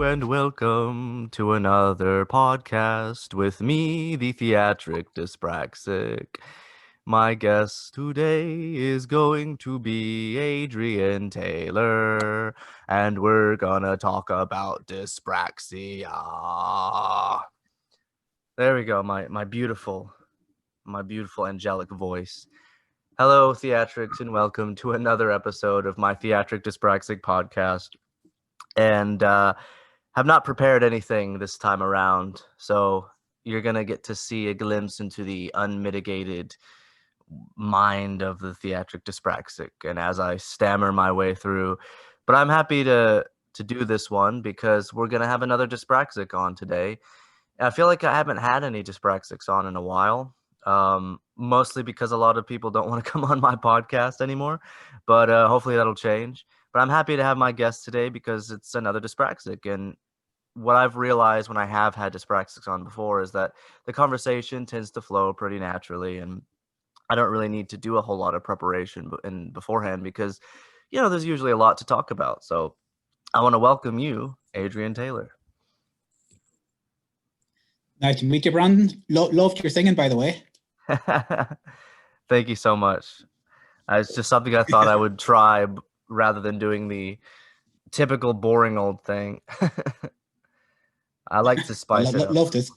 and welcome to another podcast with me, the Theatric Dyspraxic. My guest today is going to be Adrian Taylor, and we're gonna talk about dyspraxia. There we go, my beautiful angelic voice. Hello, Theatrics, and welcome to another episode of my Theatric Dyspraxic podcast. And have not prepared anything this time around, so you're gonna get to see a glimpse into the unmitigated mind of the Theatric Dyspraxic, and as I stammer my way through. But I'm happy to do this one because we're gonna have another Dyspraxic on today. I feel like I haven't had any Dyspraxics on in a while, mostly because a lot of people don't want to come on my podcast anymore, but hopefully that'll change. But I'm happy to have my guest today because it's another Dyspraxic. And what I've realized when I have had Dyspraxics on before is that the conversation tends to flow pretty naturally, and I don't really need to do a whole lot of preparation beforehand because, there's usually a lot to talk about. So I want to welcome you, Adrian Taylor. Nice to meet you, Brandon. Loved your singing, by the way. Thank you so much. It's just something I thought I would try rather than doing the typical boring old thing. I like to spice it up. Love this.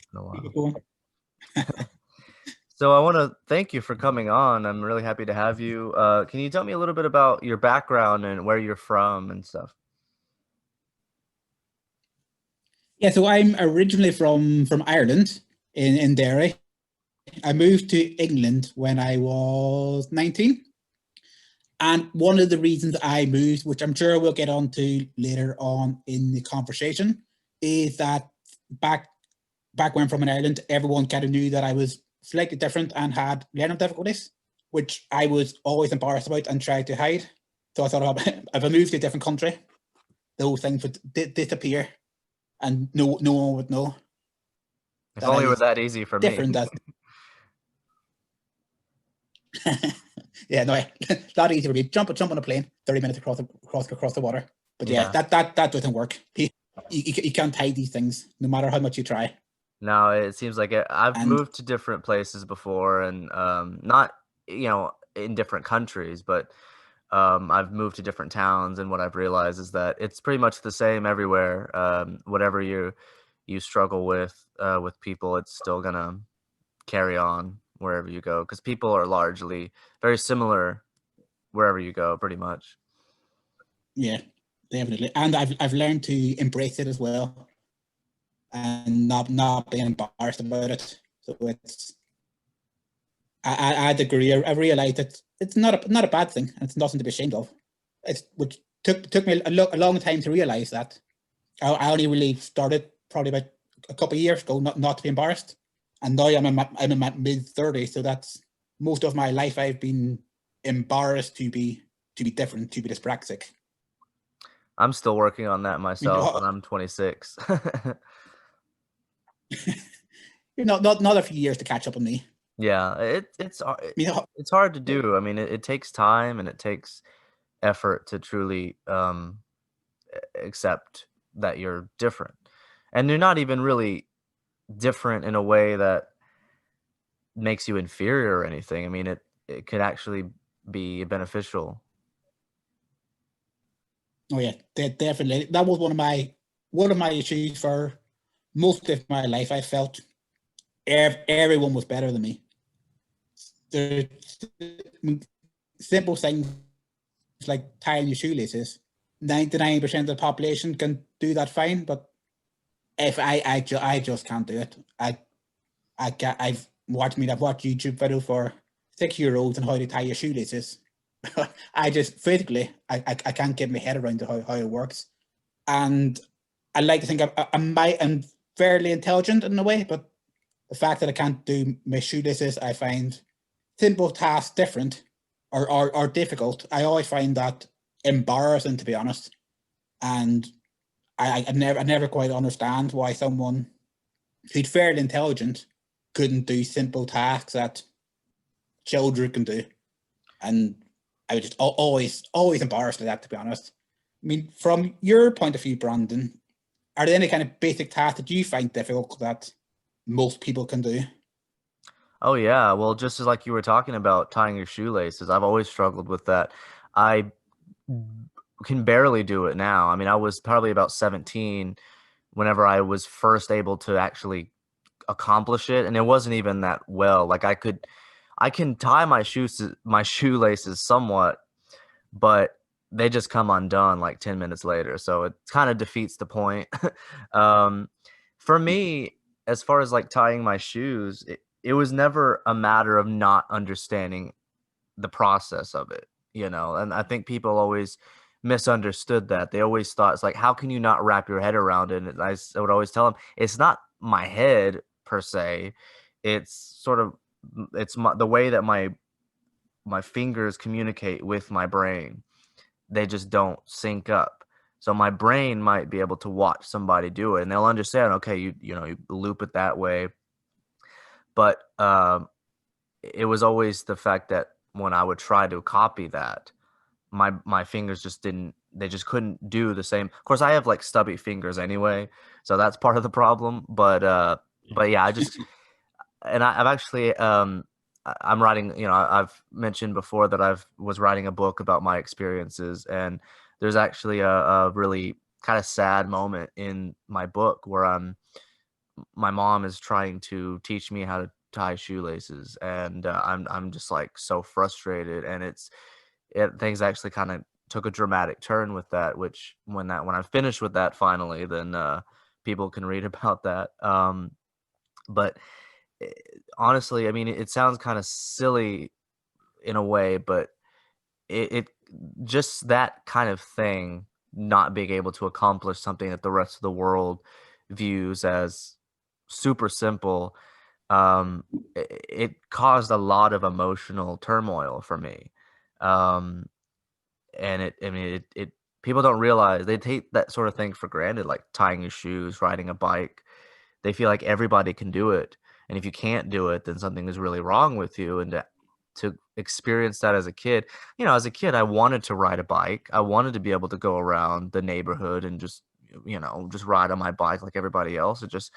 So I want to thank you for coming on. I'm really happy to have you. Can you tell me a little bit about your background and where you're from and stuff? Yeah, so I'm originally from Ireland in Derry. I moved to England when I was 19. And one of the reasons I moved, which I'm sure we'll get onto later on in the conversation, is that back when from in Ireland, everyone kind of knew that I was slightly different and had learning difficulties, which I was always embarrassed about and tried to hide. So I thought, if I moved to a different country, those things would disappear and no one would know. If only it were that easy for me. Yeah, no, not easy for me. Jump on a plane, 30 minutes across the water. But yeah, that doesn't work. You can't hide these things, no matter how much you try. No, it seems like I've moved to different places before, and not in different countries, but I've moved to different towns, and what I've realized is that it's pretty much the same everywhere. Whatever you struggle with people, it's still gonna carry on wherever you go, because people are largely very similar wherever you go, pretty much. Yeah, definitely. And I've learned to embrace it as well and not being embarrassed about it. So I'd agree. I realized that it's not a bad thing. It's nothing to be ashamed of. Which took me a long time to realize that. I only really started probably about a couple of years ago not to be embarrassed. And now I'm in my mid-30s, so that's most of my life I've been embarrassed to be different, to be dyspraxic. I'm still working on that myself, and I'm 26. You're not a few years to catch up on me. Yeah, it's hard to do. I mean, it takes time and it takes effort to truly accept that you're different, and you're not even really different in a way that makes you inferior or anything. I mean, it could actually be beneficial. Oh yeah, definitely. That was one of my issues for most of my life. I felt everyone was better than me. The simple things like tying your shoelaces. 99% of the population can do that fine, but if I just can't do it. I've watched YouTube videos for 6-year-olds on how to tie your shoelaces. I just physically I can't get my head around how it works, and I like to think I'm fairly intelligent in a way, but the fact that I can't do my shoelaces, I find simple tasks different or difficult. I always find that embarrassing, to be honest, and I never quite understand why someone who's fairly intelligent couldn't do simple tasks that children can do, and I was just always embarrassed by that, to be honest. I mean, from your point of view, Brandon, are there any kind of basic tasks that you find difficult that most people can do? Oh yeah, well, just as like you were talking about tying your shoelaces, I've always struggled with that. I can barely do it now. I mean, I was probably about 17 whenever I was first able to actually accomplish it, and it wasn't even that well. Like I can tie my shoelaces somewhat, but they just come undone like 10 minutes later. So it kind of defeats the point. um, for me, as far as like tying my shoes, it was never a matter of not understanding the process of it, you know? And I think people always misunderstood that. They always thought it's like, how can you not wrap your head around it? And I would always tell them, it's not my head per se. It's sort of, the way that my fingers communicate with my brain. They just don't sync up. So my brain might be able to watch somebody do it and they'll understand, okay, you loop it that way. But it was always the fact that when I would try to copy that, my fingers just didn't, they just couldn't do the same. Of course, I have like stubby fingers anyway, so that's part of the problem. But yeah, I've actually I'm writing, I've mentioned before that was writing a book about my experiences, and there's actually a really kind of sad moment in my book where my mom is trying to teach me how to tie shoelaces, and I'm just like so frustrated, and things actually kind of took a dramatic turn with that, which when I'm finished with that finally, then people can read about that. But eh, honestly, I mean, it sounds kind of silly in a way, but it just that kind of thing, not being able to accomplish something that the rest of the world views as super simple, um, it caused a lot of emotional turmoil for me. Um, and I mean, it people don't realize, they take that sort of thing for granted, like tying your shoes, riding a bike. They feel like everybody can do it, and if you can't do it, then something is really wrong with you. And to experience that as a kid, as a kid, I wanted to ride a bike. I wanted to be able to go around the neighborhood and just ride on my bike like everybody else. It just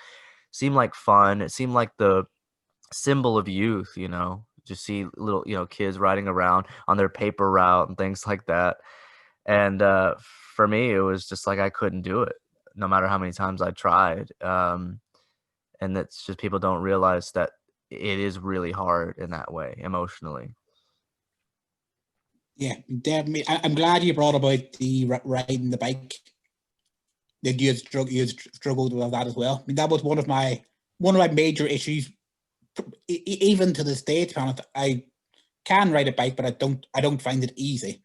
seemed like fun. It seemed like the symbol of youth, just see little, kids riding around on their paper route and things like that. And for me, it was just like I couldn't do it no matter how many times I tried. And that's just, people don't realize that it is really hard in that way emotionally. Yeah, definitely. I'm glad you brought about the riding the bike. That you had struggled with that as well. I mean, that was one of my major issues. Even to this day, to be honest, I can ride a bike, but I don't find it easy.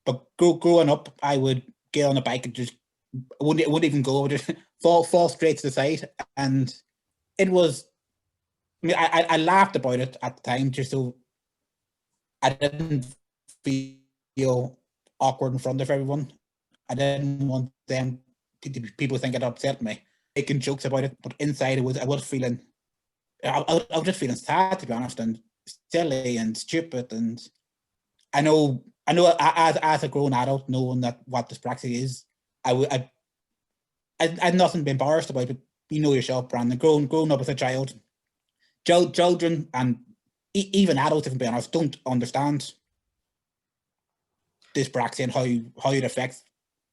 But growing up, I would get on a bike and just wouldn't even go, just fall straight to the side, and it was. I mean, I laughed about it at the time, just so I didn't feel awkward in front of everyone. I didn't want people think it upset me, making jokes about it. But inside, I was feeling, I was just feeling sad, to be honest, and silly and stupid. And I know, as a grown adult, knowing that what dyspraxia is, I had nothing to be embarrassed about. But you know yourself, Brandon, growing up as a child, children and even adults, if I'm being honest, don't understand dyspraxia and how it affects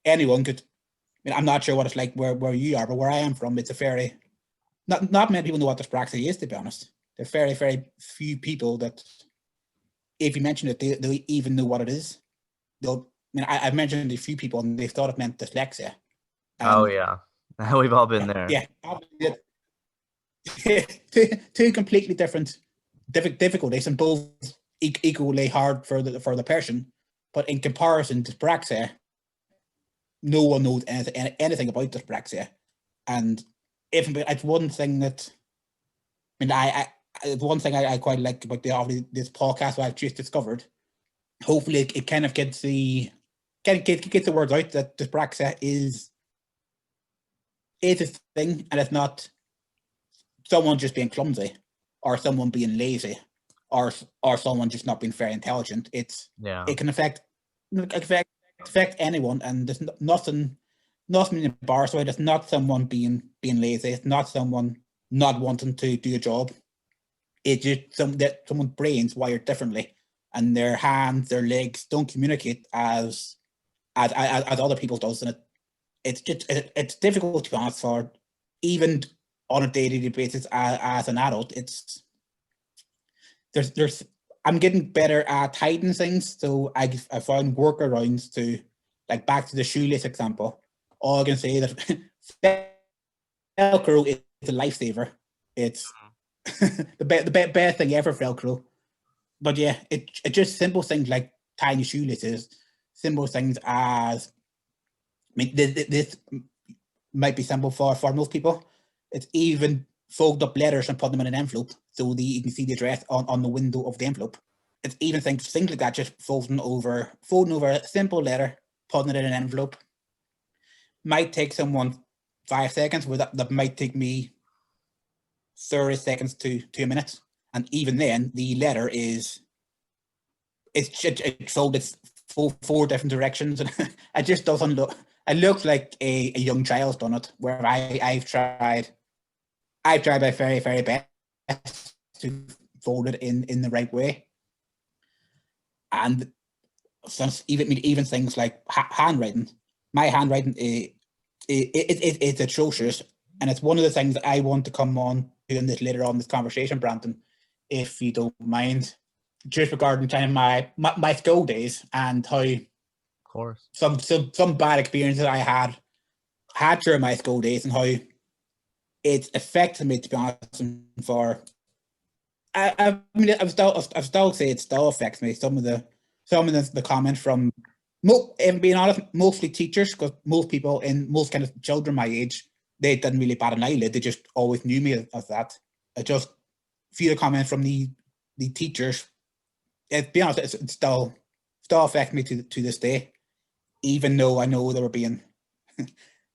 anyone. Could, I mean, I'm not sure what it's like where you are, but where I am from, it's a very not many people know what dyspraxia is. To be honest, there are very few people that, if you mention it, they even know what it is. I've mentioned a few people and they thought it meant dyslexia. Oh And yeah. We've all been there. yeah, two completely different difficulties, and both equally hard for the person. But in comparison, dyspraxia, no one knows anything about dyspraxia. And if it's one thing that, it's one thing I quite like about this podcast that I've just discovered. Hopefully, it kind of gets the words out that dyspraxia is a thing, and it's not someone just being clumsy, or someone being lazy, or someone just not being very intelligent. Yeah. It can affect anyone, and there's nothing embarrassed about it. It's not someone being lazy. It's not someone not wanting to do a job. It's just someone's brains wired differently, and their hands, their legs don't communicate as other people does, and it's difficult to be honest for even on a day-to-day basis as an adult. It's there's I'm getting better at hiding things, so I found workarounds to, like, back to the shoelace example. All I can say is that Velcro is a lifesaver. It's the best thing ever, Velcro. But yeah, it just simple things like tying shoelaces, simple things as, I mean, this might be simple for most people. It's even fold up letters and put them in an envelope so you can see the address on the window of the envelope. It's even things like that, just folding over a simple letter, putting it in an envelope. Might take someone 5 seconds, but that might take me 30 seconds to 2 minutes. And even then, the letter it's folded four different directions, and it just doesn't look. It looks like a young child's done it. Where I've tried my very, very best to fold it in the right way. And since even things like handwriting, my handwriting it's atrocious, and it's one of the things that I want to come on doing this later on this conversation, Brandon, if you don't mind, just regarding kind of my school days and how, of course, some bad experiences I had during my school days, and how it's affected me, to be honest. For I mean, I've still say it still affects me. Some of the comments from, if being honest, mostly teachers, because most people in most kind of children my age, they didn't really bat an eyelid. They just always knew me as that. I just few comments from the teachers. To be honest, it still affects me to this day, even though I know they were being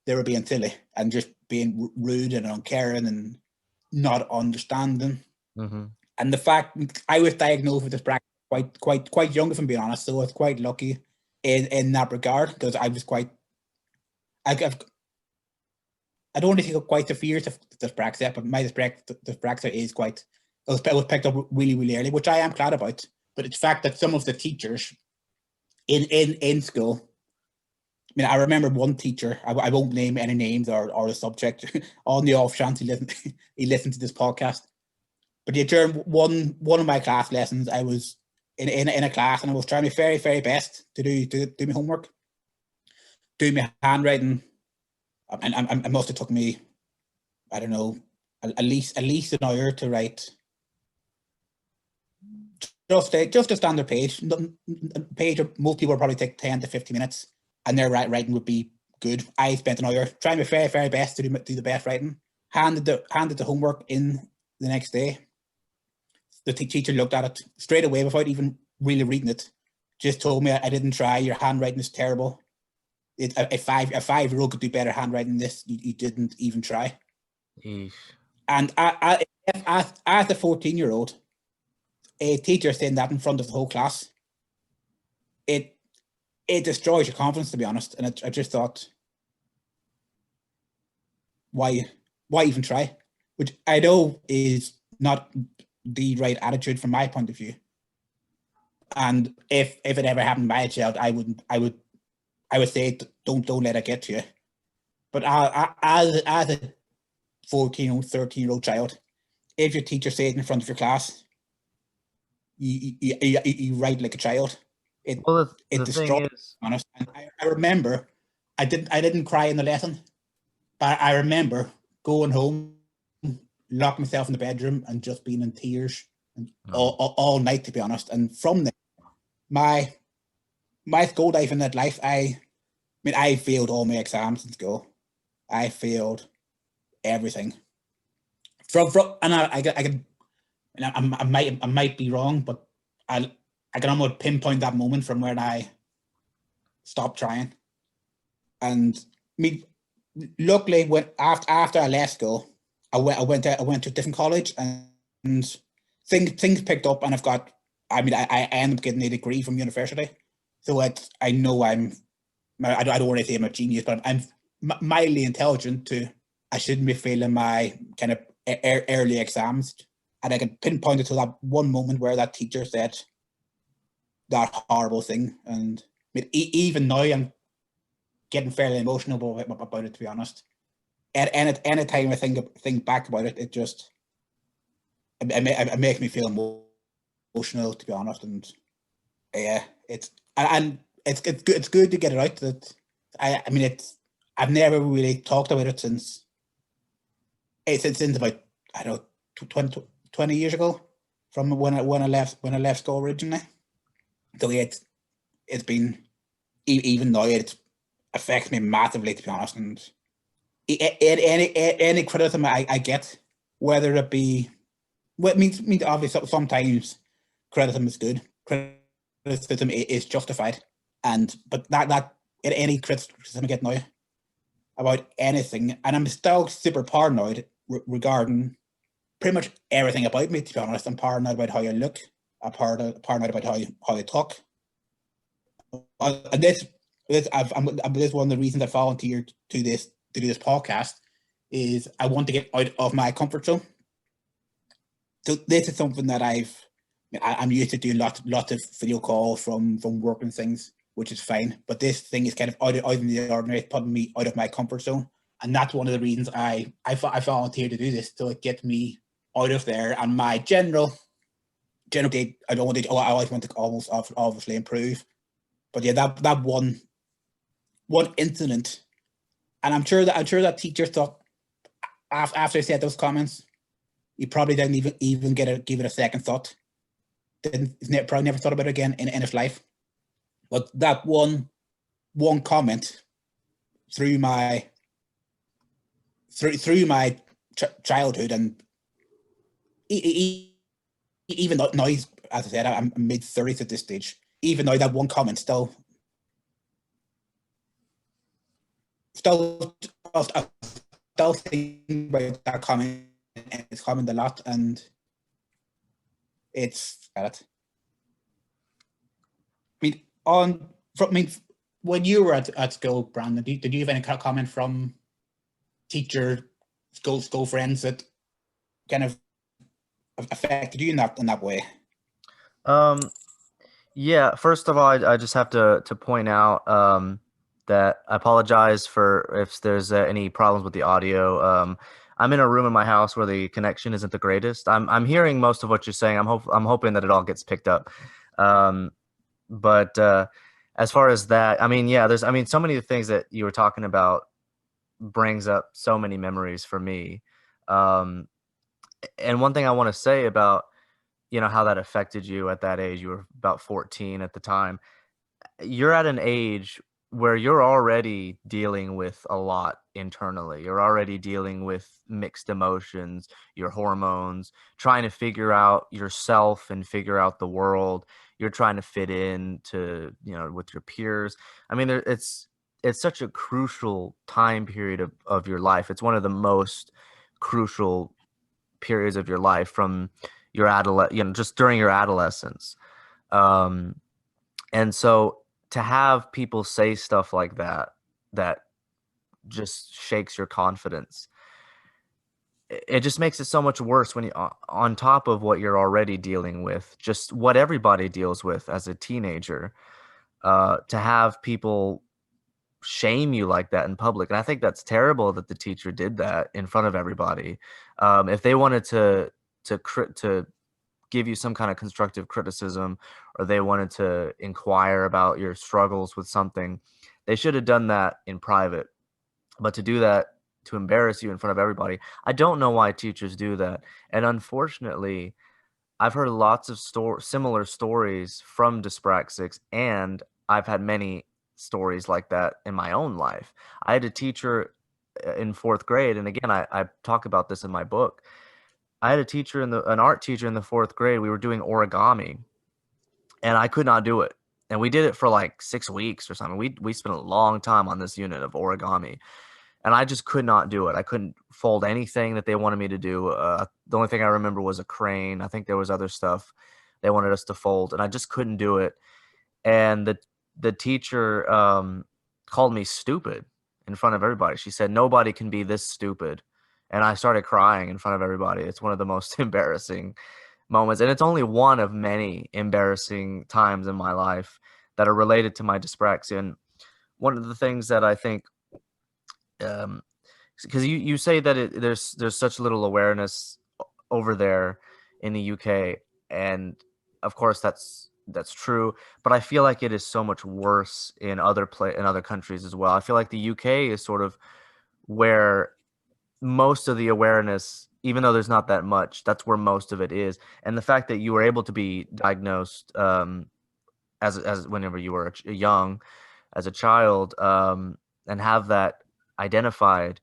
silly and just being rude and uncaring and not understanding. Mm-hmm. And the fact I was diagnosed with dyspraxic quite young, if I'm being honest, so I was quite lucky in that regard, because I was quite, I don't want to think of quite the fears of dyspraxia, but my dyspraxia is quite, it was picked up really, really early, which I am glad about. But it's the fact that some of the teachers in school, I mean, I remember one teacher, I won't name any names or the subject, on the off chance he listened to this podcast. But yeah, during one of my class lessons, I was in a class, and I was trying my very, very best to do my homework, do my handwriting. And I must have took me, I don't know, at least an hour to write just a standard page. Page most people would probably take 10 to 15 minutes, and their writing would be good. I spent an hour trying my very, very best to do the best writing. Handed the homework in the next day. The teacher looked at it straight away without even really reading it. Just told me, I didn't try. Your handwriting is terrible. A 5-year-old could do better handwriting than this. You didn't even try. Eesh. And as a 14-year-old, a teacher saying that in front of the whole class, it destroys your confidence, to be honest. And I just thought, why even try? Which I know is not the right attitude from my point of view. And if it ever happened to my child, I would say, don't let it get to you. But as a 14 or 13-year-old child, if your teacher says it in front of your class, you write like a child. It destroys. Honest. And I remember, I didn't cry in the lesson, but I remember going home, lock myself in the bedroom, and just being in tears and all night, to be honest. And from there, my school life in that life, I mean, I failed all my exams in school. I failed everything. And I might be wrong, but I can almost pinpoint that moment from when I stopped trying. And luckily, when after I left school, I went to a different college, and things picked up, and I ended up getting a degree from university. So I know I don't want to say I'm a genius, but mildly intelligent to I shouldn't be failing my kind of early exams. And I can pinpoint it to that one moment where that teacher said that horrible thing. And I mean, even now, I'm getting fairly emotional about it, to be honest. At any time I think back about it, it makes me feel emotional, to be honest. And yeah, it's good to get it out. That I mean, I've never really talked about it since about, I don't know, 20 years ago, from when I left school originally. So yeah, it's been, even though it affects me massively, to be honest. And any criticism I get, whether it be, well, it means obviously sometimes criticism is good, criticism is justified, but that any criticism I get now about anything, and I'm still super paranoid regarding pretty much everything about me, to be honest. I'm paranoid about how I look. I'm paranoid about how I talk. And this is one of the reasons I volunteered to do this podcast, is I want to get out of my comfort zone. So this is something that I'm used to doing lots of video calls from work and things, which is fine. But this thing is kind of out of the ordinary, putting me out of my comfort zone. And that's one of the reasons I volunteered to do this, so it gets me out of there. And my general day, I always want to almost obviously improve. But yeah, that one incident, and I'm sure that teacher thought, after I said those comments, he probably didn't even give it a second thought. Probably never thought about it again in his life. But that one comment through my childhood, and even though now, as I said, I'm mid-30s at this stage. Even though that one comment still thinking about that comment, and it's comment a lot, and it's that. When you were at school, Brandon, did you have any comment from teacher, school friends that kind of affected you in that way? Yeah, first of all, I just have to point out that I apologize for if there's any problems with the audio. I'm in a room in my house where the connection isn't the greatest. I'm hearing most of what you're saying. I'm hoping that it all gets picked up. But as far as that, I mean, yeah, so many of the things that you were talking about brings up so many memories for me. And one thing I want to say about, how that affected you at that age, you were about 14 at the time. You're at an age where you're already dealing with a lot internally. You're already dealing with mixed emotions, your hormones, trying to figure out yourself and figure out the world. You're trying to fit in to, with your peers. I mean, it's such a crucial time period of your life. It's one of the most crucial periods of your life, from your just during your adolescence. And so to have people say stuff like that just shakes your confidence, it just makes it so much worse when you, on top of what you're already dealing with, just what everybody deals with as a teenager, to have people shame you like that in public. And I think that's terrible that the teacher did that in front of everybody. If they wanted to give you some kind of constructive criticism, or they wanted to inquire about your struggles with something, they should have done that in private. But to do that, to embarrass you in front of everybody, I don't know why teachers do that. And unfortunately, I've heard lots of similar stories from dyspraxics, and I've had many stories like that in my own life. I had a teacher in fourth grade, and again, I talk about this in my book. I had a teacher an art teacher in the fourth grade. We were doing origami, and I could not do it. And we did it for like 6 weeks or something. We spent a long time on this unit of origami, and I just could not do it. I couldn't fold anything that they wanted me to do. The only thing I remember was a crane. I think there was other stuff they wanted us to fold, and I just couldn't do it. And the teacher called me stupid, in front of everybody. She said, "Nobody can be this stupid." And I started crying in front of everybody. It's one of the most embarrassing moments. And it's only one of many embarrassing times in my life that are related to my dyspraxia. And one of the things that I think, because you say that there's such little awareness over there in the UK, and of course that's true, but I feel like it is so much worse in other countries as well. I feel like the UK is sort of where most of the awareness, even though there's not that much, that's where most of it is. And the fact that you were able to be diagnosed as whenever you were young, as a child, and have that identified,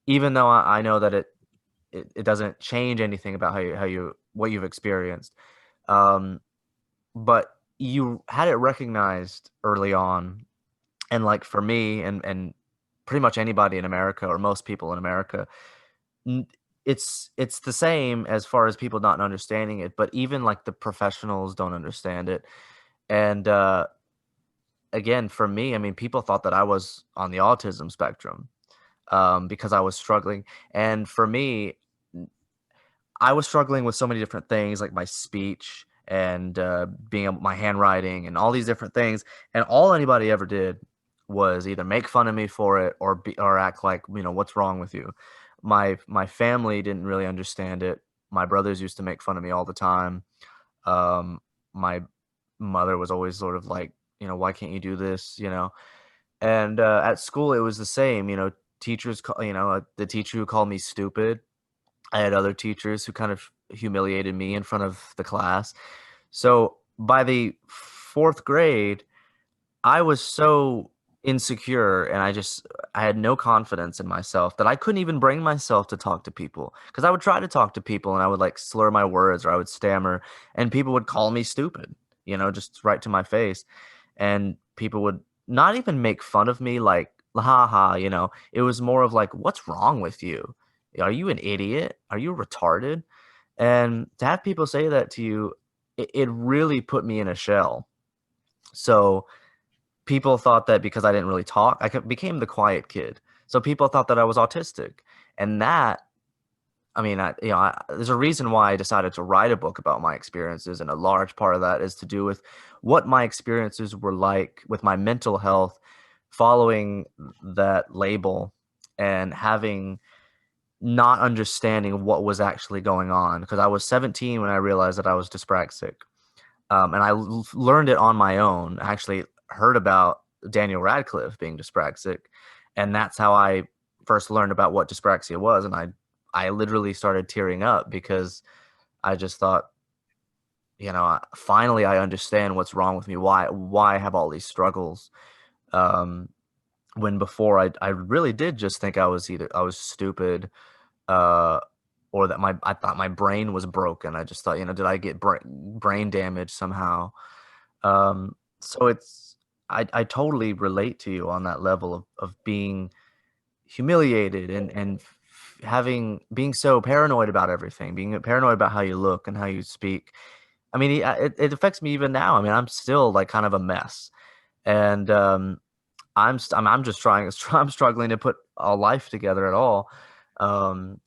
even though I know that it doesn't change anything about how you what you've experienced, um, but you had it recognized early on. And like for me and pretty much anybody in America, or most people in America, n- it's the same as far as people not understanding it, but even like the professionals don't understand it. And again, for me, I mean, people thought that I was on the autism spectrum, because I was struggling. And for me, I was struggling with so many different things, like my speech and my handwriting and all these different things. And all anybody ever did was either make fun of me for it, or act like, what's wrong with you? My family didn't really understand it. My brothers used to make fun of me all the time. My mother was always sort of like, why can't you do this? And at school, it was the same. The teacher who called me stupid. I had other teachers who kind of humiliated me in front of the class. So by the fourth grade, I was so insecure, and I had no confidence in myself that I couldn't even bring myself to talk to people, because I would try to talk to people and I would like slur my words, or I would stammer, and people would call me stupid, just right to my face. And people would not even make fun of me, like, ha ha, it was more of like, what's wrong with you? Are you an idiot? Are you retarded? And to have people say that to you, it really put me in a shell. So people thought that because I didn't really talk, became the quiet kid. So people thought that I was autistic. And that, I mean, there's a reason why I decided to write a book about my experiences, and a large part of that is to do with what my experiences were like with my mental health, following that label, and having not understanding what was actually going on. Because I was 17 when I realized that I was dyspraxic, and I learned it on my own. I actually heard about Daniel Radcliffe being dyspraxic, and that's how I first learned about what dyspraxia was. And I literally started tearing up, because I just thought, finally I understand what's wrong with me. Why I have all these struggles. Um, when before I really did just think I was stupid, uh, or that I thought my brain was broken. I just thought, did I get brain damage somehow? So I totally relate to you on that level of being humiliated, and being so paranoid about everything, being paranoid about how you look and how you speak. I mean, it affects me even now. I mean, I'm still like kind of a mess, and I'm just trying. I'm struggling to put a life together at all. Um,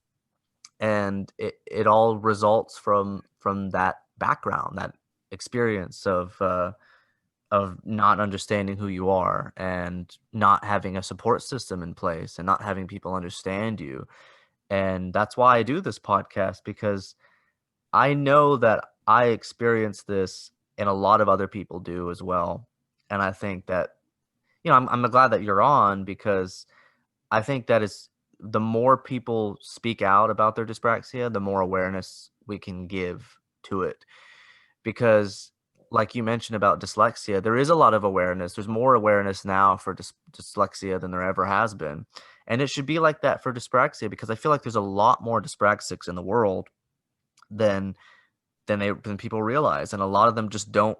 and it all results from that background, that experience of not understanding who you are, and not having a support system in place, and not having people understand you. And that's why I do this podcast, because I know that I experience this, and a lot of other people do as well. And I think that, I'm glad that you're on, because I think that is the more people speak out about their dyspraxia, the more awareness we can give to it. Because, like you mentioned about dyslexia, there is a lot of awareness. There's more awareness now for dyslexia than there ever has been. And it should be like that for dyspraxia, because I feel like there's a lot more dyspraxics in the world than than people realize. And a lot of them just don't,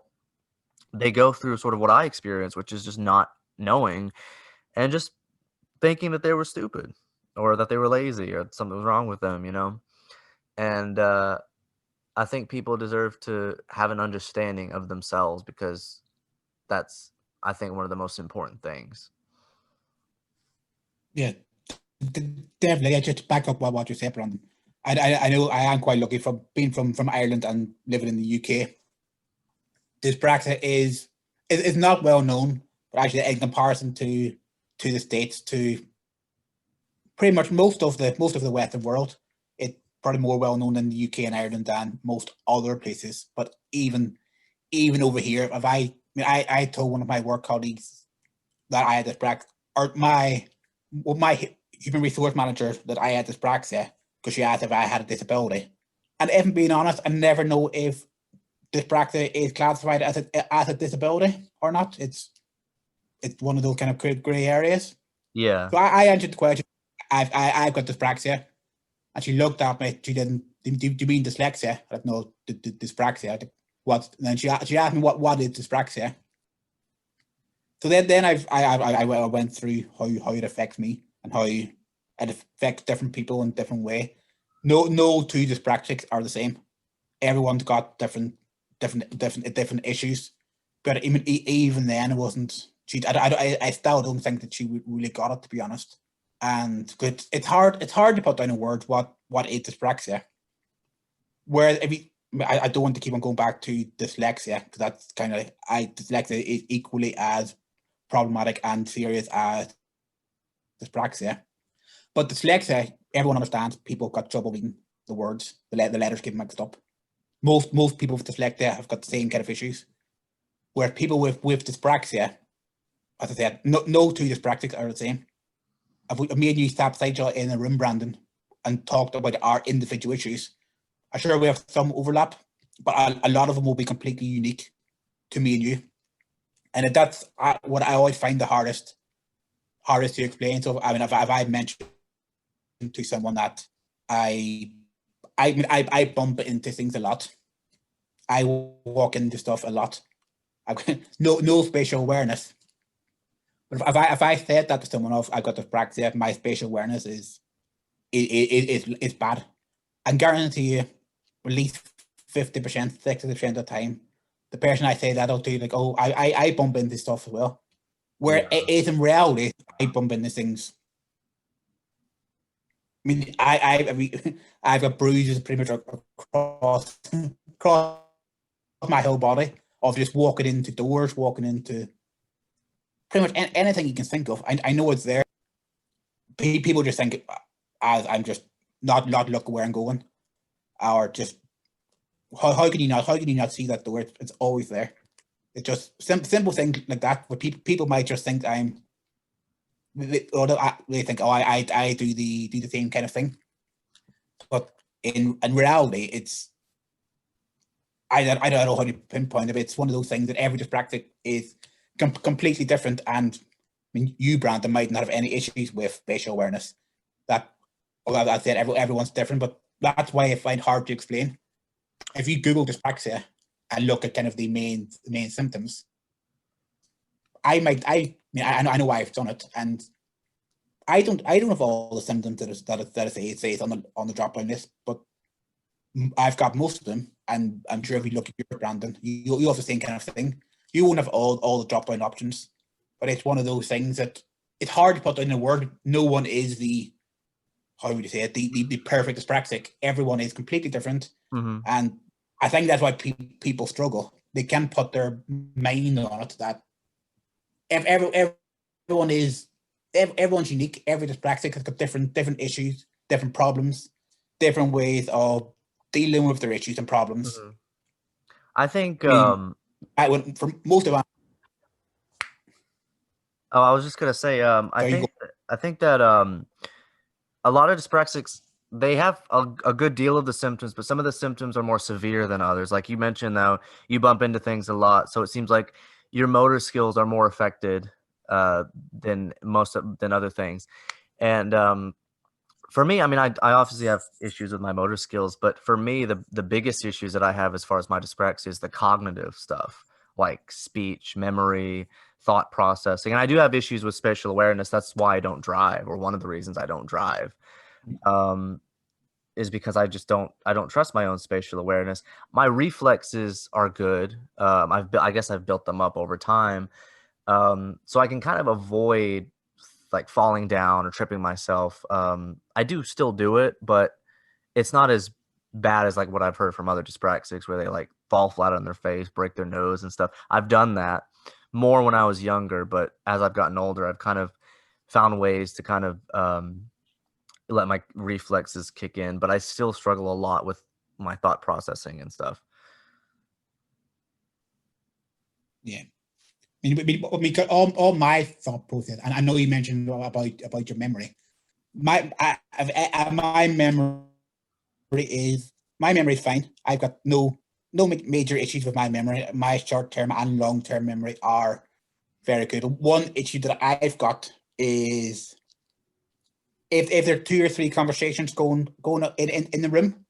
they go through sort of what I experienced, which is just not knowing, and just thinking that they were stupid, or that they were lazy, or something was wrong with them. And I think people deserve to have an understanding of themselves, because that's, I think, one of the most important things. Yeah, definitely. Yeah, just to back up what you said, Brandon. I know I am quite lucky from being from Ireland and living in the UK. Dyspraxia is not well known, but actually in comparison to the States, to pretty much most of the Western world, it's probably more well known in the UK and Ireland than most other places. But even over here, if I told one of my work colleagues that I had dyspraxia, or my human resource manager, that I had dyspraxia, because she asked if I had a disability. And if I'm being honest, I never know if dyspraxia is classified as a disability or not. It's one of those kind of gray areas. Yeah. So I answered the question. I've got dyspraxia, and she looked at me. She didn't. Do you mean dyslexia? I don't know, dyspraxia. What? And then she asked me what is dyspraxia. So then I went through how it affects me and how it affects different people in different way. No two dyspraxics are the same. Everyone's got different issues. But even then, it wasn't. I still don't think that she really got it, to be honest. And it's hard to put down in words what is dyspraxia. Where if you, I don't want to keep on going back to dyslexia, because that's kind of dyslexia is equally as problematic and serious as dyspraxia. But dyslexia, everyone understands. People got trouble reading the words, the letters get mixed up. Most people with dyslexia have got the same kind of issues. Where people with dyspraxia, as I said, no two dyspraxics are the same. If me and you sat beside each other in a room, Brandon, and talked about our individual issues, I'm sure we have some overlap, but a lot of them will be completely unique to me and you. And that's what I always find the hardest to explain. So I mean, if I mentioned to someone that I bump into things a lot. I walk into stuff a lot. I've got no spatial awareness. But if I said that to someone else, I've got dyspraxia, my spatial awareness is bad. I guarantee you, at least 50%, 60% of the time, the person I say that to, like, oh, I bump into stuff as well. Where Yeah. it is in reality, I bump into things. I mean, I've got bruises pretty much across my whole body of just walking into doors, walking into pretty much anything you can think of. I know it's there. People just think as I'm just not looking where I'm going, or just how can you not see that door? It's always there. It's just simple things like that. Where people might just think or they think, oh, I do the same kind of thing, but in reality, it's I don't know how to pinpoint it. It's one of those things that every dyspraxic is completely different. And I mean, you, Brandon, might not have any issues with spatial awareness. That, well, I said everyone's different, but that's why I find it hard to explain. If you Google dyspraxia and look at kind of the main symptoms, I know why I've done it, and I don't have all the symptoms that it says on the drop down list, but I've got most of them, and I'm sure if you look at your Brandon, you have the same kind of thing. You won't have all the drop down options, but it's one of those things that it's hard to put in a word. No one is the, how would you say it, the perfect dyspraxic. Everyone is completely different, and I think that's why people struggle. They can't put their mind on it. That if everyone's unique. Every dyspraxic has got different issues, different problems, different ways of dealing with their issues and problems. I think. I mean, I went for most of. Oh, I was just gonna say. I think that a lot of dyspraxics, they have a good deal of the symptoms, but some of the symptoms are more severe than others. Like you mentioned, though, you bump into things a lot, so it seems like your motor skills are more affected than than other things. And for me, I mean, I obviously have issues with my motor skills, but for me, the biggest issues that I have as far as my dyspraxia is the cognitive stuff, like speech, memory, thought processing. And I do have issues with spatial awareness. That's why I don't drive, or one of the reasons I don't drive, is because I don't trust my own spatial awareness. My reflexes are good. I guess I've built them up over time, so I can kind of avoid like falling down or tripping myself. I do still do it, but it's not as bad as like what I've heard from other dyspraxics where they like fall flat on their face, break their nose and stuff. I've done that more when I was younger, but as I've gotten older, I've kind of found ways to kind of let my reflexes kick in, but I still struggle a lot with my thought processing and stuff. Yeah. Because all my thought process, and I know you mentioned about your memory. My memory is fine. I've got no major issues with my memory. My short-term and long-term memory are very good. One issue that I've got is if there are 2 or 3 conversations going in the room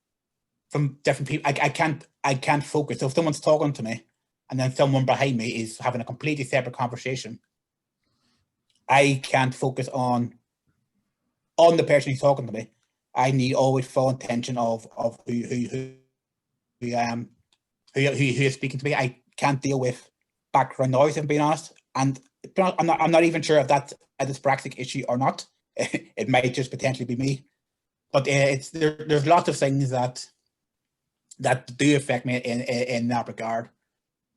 from different people, I can't focus. So if someone's talking to me and then someone behind me is having a completely separate conversation, I can't focus on the person who's talking to me. I need always full attention of who I am, who is speaking to me. I can't deal with background noise, if I'm being honest. And I'm not even sure if that's a dyspraxic issue or not. It might just potentially be me. But there's lots of things that do affect me in that regard.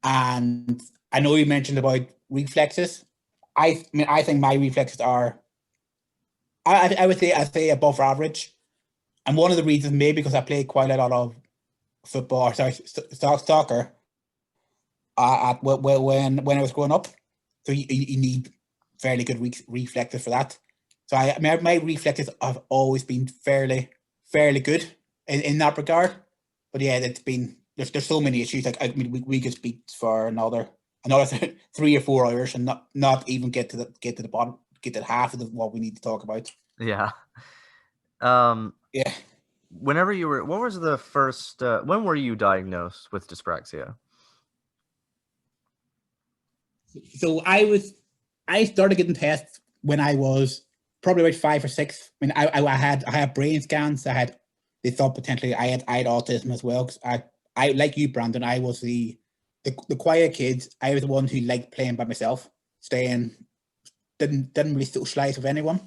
And I know you mentioned about reflexes. I think my reflexes are, I would say above average. And one of the reasons, maybe because I played quite a lot of football, soccer, when I was growing up. So you need fairly good reflexes for that. So my reflexes have always been fairly good in that regard. But yeah, there's so many issues. Like, I mean, we could speak for another 3 or 4 hours and not even get to the bottom, get to half of what we need to talk about. Yeah. Yeah. Whenever you were, what was the first, when were you diagnosed with dyspraxia? So I started getting tests when I was probably about 5 or 6. I mean, I had brain scans. They thought potentially I had autism as well. Cause I like you, Brandon. I was the quiet kid. I was the one who liked playing by myself, didn't really socialize with anyone.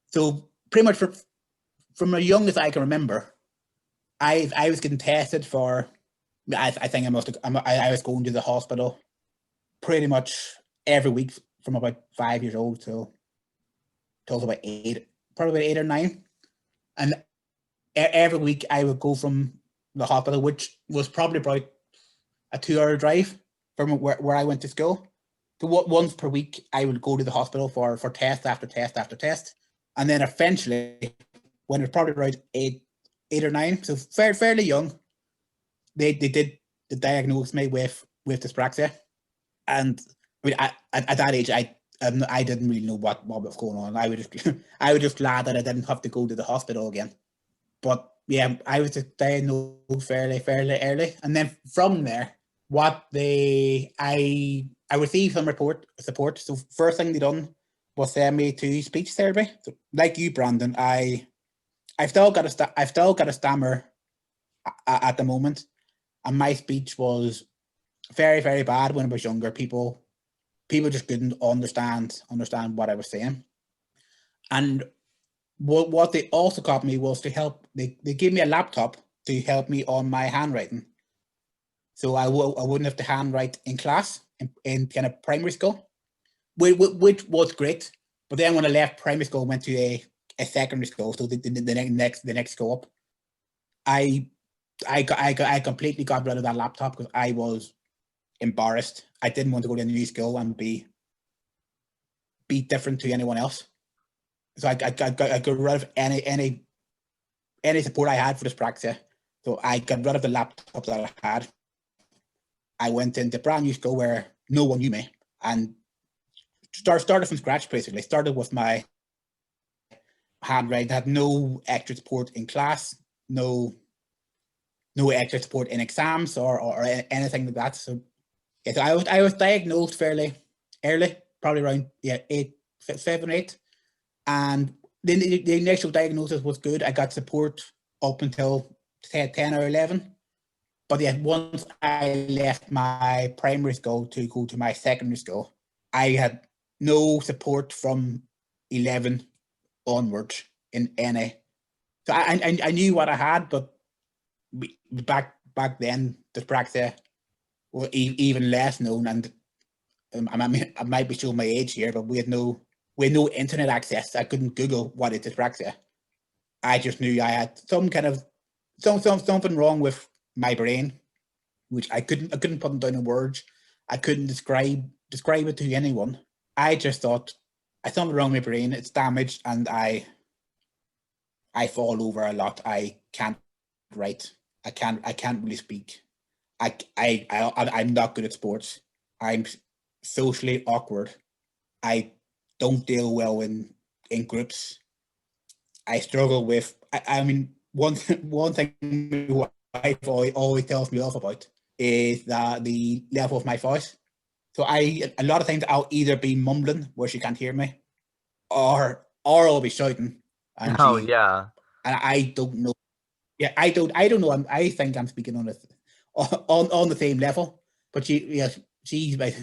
So pretty much from as young as I can remember, I was getting tested for. I think I was going to the hospital pretty much every week from about 5 years old till about 8, probably about 8 or 9, and every week I would go from the hospital, which was probably about a 2-hour drive from where I went to school. So once per week I would go to the hospital for test after test after test, and then eventually, when it was probably around 8 or 9, so fairly young, they did diagnose me with dyspraxia. And I mean, at that age, I didn't really know what was going on. I was just glad that I didn't have to go to the hospital again. But yeah, I was just diagnosed fairly early, and then from there, I received some support. So first thing they done was send me to speech therapy. So like you, Brandon, I've still got a stammer at the moment, and my speech was very bad when I was younger. People just couldn't understand what I was saying. And what they also got me was to help. They gave me a laptop to help me on my handwriting, so I wouldn't have to handwrite in class in kind of primary school, which was great. But then when I left primary school, went to a secondary school, so the next school up, I completely got rid of that laptop because I was embarrassed. I didn't want to go to a new school and be different to anyone else. So I got rid of any support I had for dyspraxia. So I got rid of the laptop that I had. I went into a brand new school where no one knew me and started from scratch, basically. Started with my handwriting, had no extra support in class, no extra support in exams or anything like that. So yeah, so I was diagnosed fairly early, probably around 7 or 8, and the initial diagnosis was good. I got support up until 10 or 11, but yeah, once I left my primary school to go to my secondary school, I had no support from 11 onwards in any. So I knew what I had, but back then dyspraxia was even less known, and I might be showing my age here, but we had no internet access. I couldn't Google what is dyspraxia. I just knew I had some kind of something wrong with my brain, which I couldn't put them down in words. I couldn't describe it to anyone. I just thought I something wrong with my brain. It's damaged, and I fall over a lot. I can't write. I can't really speak. I'm not good at sports. I'm socially awkward. I don't deal well in groups. I struggle with. I mean, one thing my wife always tells me off about is that the level of my voice. So a lot of times I'll either be mumbling where she can't hear me, or I'll be shouting, and yeah, and I don't know. Yeah, I don't know. I think I'm speaking on the same level, but she's like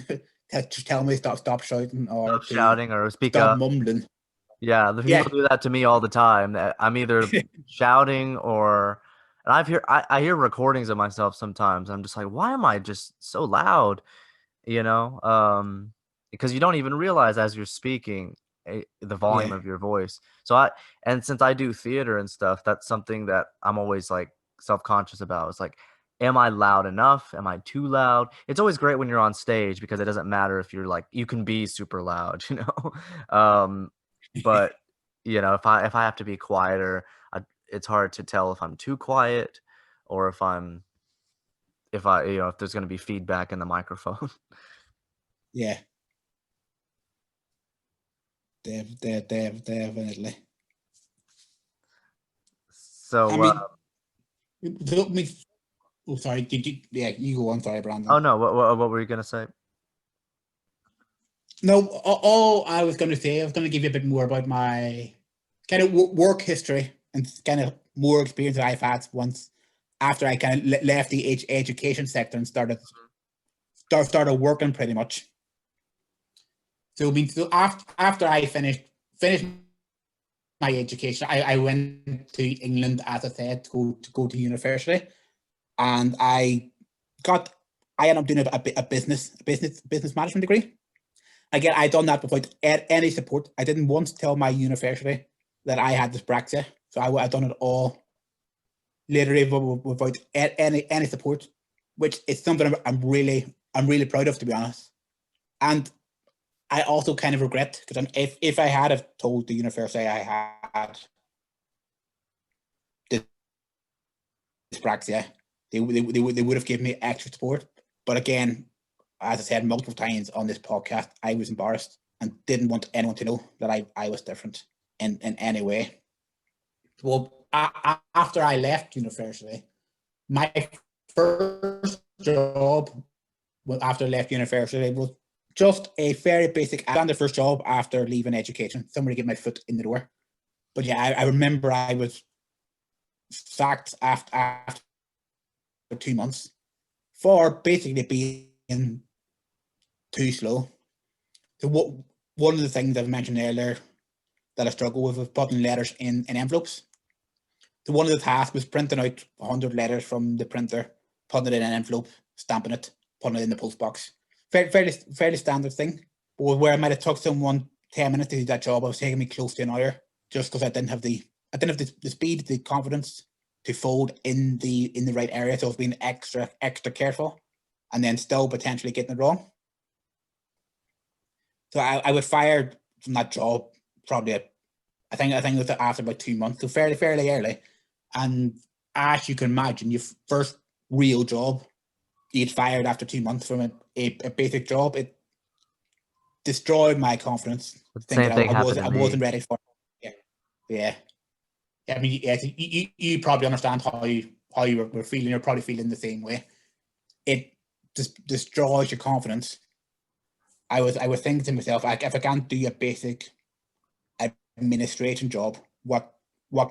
tell me stop shouting or stop shouting or speak stop up. mumbling. Yeah, the people Yeah, do that to me all the time. I'm either shouting or, and I hear recordings of myself sometimes. I'm just like, why am I just so loud? You know, because you don't even realize as you're speaking the volume yeah, of your voice. And since I do theater and stuff, that's something that I'm always like self-conscious about. It's like, am I loud enough? Am I too loud? It's always great when you're on stage because it doesn't matter if you're like, you can be super loud, you know. But if I have to be quieter, it's hard to tell if I'm too quiet or if there's going to be feedback in the microphone. yeah. Definitely. I So, mean, oh, sorry. Did you? Yeah, you go on. Sorry, oh Brandon. no, what were you gonna say? No, all I was going to say, I was going to give you a bit more about my kind of work history and kind of more experience that I've had once after I kind of left the education sector and started working pretty much. So I mean, so after I finished my education, I went to England, as I said, to go to university, and I ended up doing a business management degree. Again, I done that without any support. I didn't once tell my university that I had dyspraxia, so I done it all literally without any support, which is something I'm really proud of, to be honest. And I also kind of regret, because if I had have told the university I had dyspraxia, they would have given me extra support. But again, as I said multiple times on this podcast, I was embarrassed and didn't want anyone to know that I was different in any way. Well, after I left university, my first job after I left university was just a very basic standard first job after leaving education, somewhere to get my foot in the door. But yeah, I remember I was sacked after 2 months for basically being too slow. So one of the things I've mentioned earlier that I struggle with is putting letters in envelopes. So one of the tasks was printing out 100 letters from the printer, putting it in an envelope, stamping it, putting it in the post box. Fairly standard thing. But where I might have took someone 10 minutes to do that job, it was taking me close to an hour, just because I didn't have the speed, the confidence to fold in the right area. So I was being extra careful, and then still potentially getting it wrong. So I was fired from that job probably I think it was after about 2 months, so fairly early. And as you can imagine, your first real job, you get fired after 2 months from a basic job. It destroyed my confidence, The thinking same thing I happened to wasn't me. ready for it. Yeah. I mean, yeah, you probably understand how you were feeling. You're probably feeling the same way. It just destroys your confidence. I was thinking to myself, if I can't do a basic administration job, what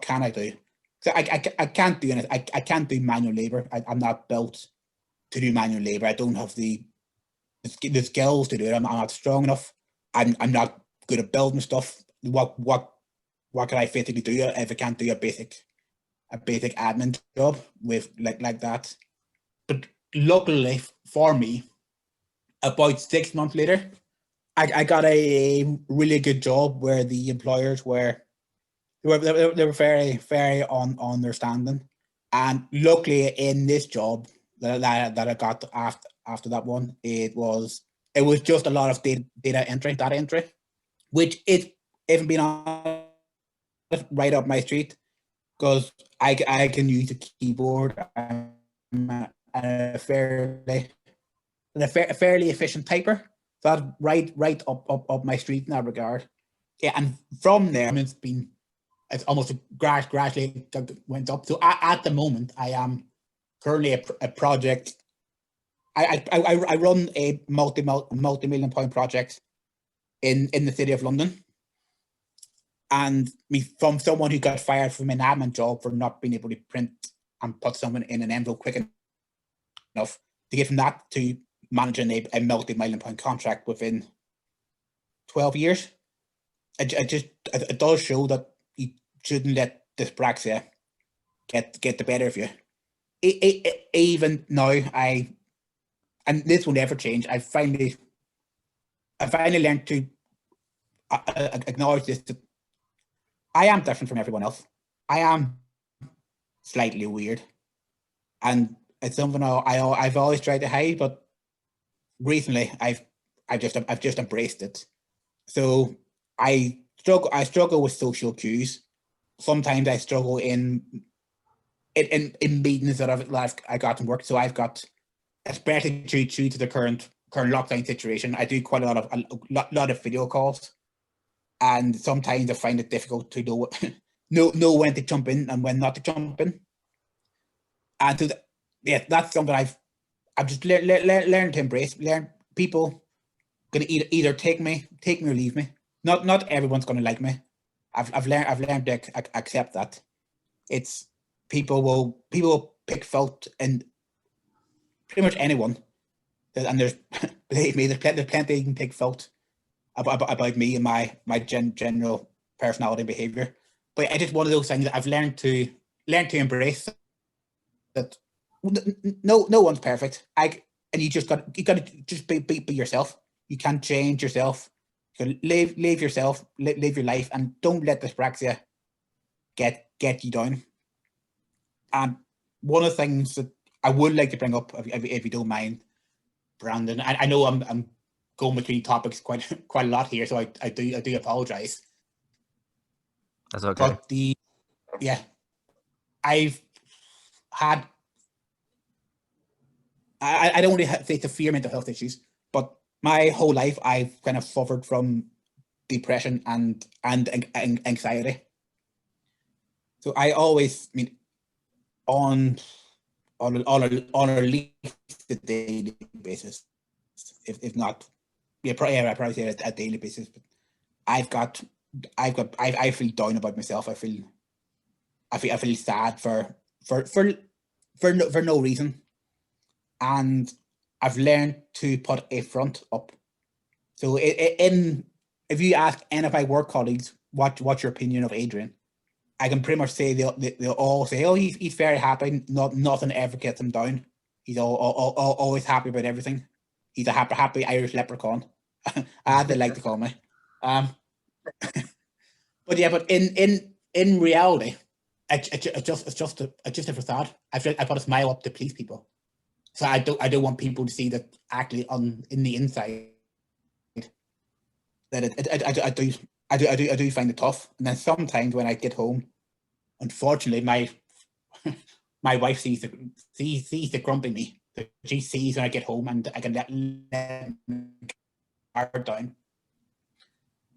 can I do? So I can't do anything. I can't do manual labor. I'm not built to do manual labor. I don't have the skills to do it. I'm not strong enough. I'm not good at building stuff. what can I physically do if I can't do a basic admin job with like that. But luckily for me, about 6 months later, I got a really good job where the employers were very understanding, and luckily in this job that I got after that one, it was just a lot of data entry, which is, if I'm being honest, right up my street, because I can use a keyboard. I'm a fairly efficient typer. So that's right up my street in that regard. Yeah, and from there it's almost gradually went up. So at the moment, I am currently a project. I run a multi-million point project in the city of London, and me from someone who got fired from an admin job for not being able to print and put someone in an envelope quick enough, to get from that to managing a multi-million point contract within 12 years. It does show that you shouldn't let dyspraxia get the better of you. Even now, and this will never change. I finally learned to acknowledge this. That I am different from everyone else. I am slightly weird, and it's something I've always tried to hide, but recently I've just embraced it. So I struggle with social cues. Sometimes I struggle in meetings that I got in work. So I've got, especially due to the current lockdown situation, I do quite a lot of video calls, and sometimes I find it difficult to know when to jump in and when not to jump in. And so that's something I've just learned to embrace. People gonna either take me or leave me. Not everyone's gonna like me. I've learned to accept that. It's people will pick fault in pretty much anyone, and there's believe me, there's plenty you can pick fault about me and my general personality and behavior. But it's just one of those things that I've learned to embrace, that no one's perfect. And you gotta just be yourself. You can't change yourself. You live yourself, live your life, and don't let dyspraxia get you down. And one of the things that I would like to bring up, if you don't mind, Brandon, I know I'm going between topics quite a lot here, so I do apologize. That's okay. But I've had, I don't really say severe mental health issues, but my whole life I've kind of suffered from depression and anxiety. So I always, on at least a daily basis, if not, I probably say a daily basis. But I feel down about myself. I feel sad for no reason, and I've learned to put a front up. So if you ask any of my work colleagues what's your opinion of Adrian, I can pretty much say they'll all say, oh, he's very happy. Nothing ever gets him down. He's always happy about everything. He's a happy Irish leprechaun, as they like to call me. But in reality, it's just a facade. I put a smile up to please people. So I don't want people to see that actually in the inside that I do find it tough. And then sometimes when I get home, unfortunately, my wife sees the grump in me. She sees when I get home, and I can let guard down.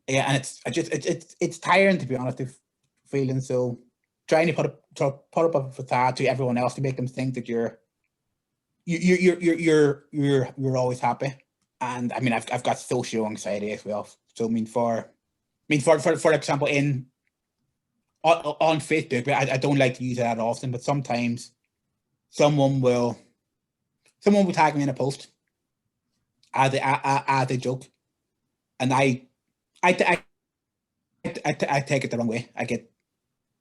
Yeah, and it's tiring, to be honest, of feeling so, trying to put up a facade to everyone else to make them think that you're always happy. And I mean, I've got social anxiety as well. So for example, on Facebook, I don't like to use it that often, but sometimes someone will tag me in a post as a joke, and I I take it the wrong way. I think,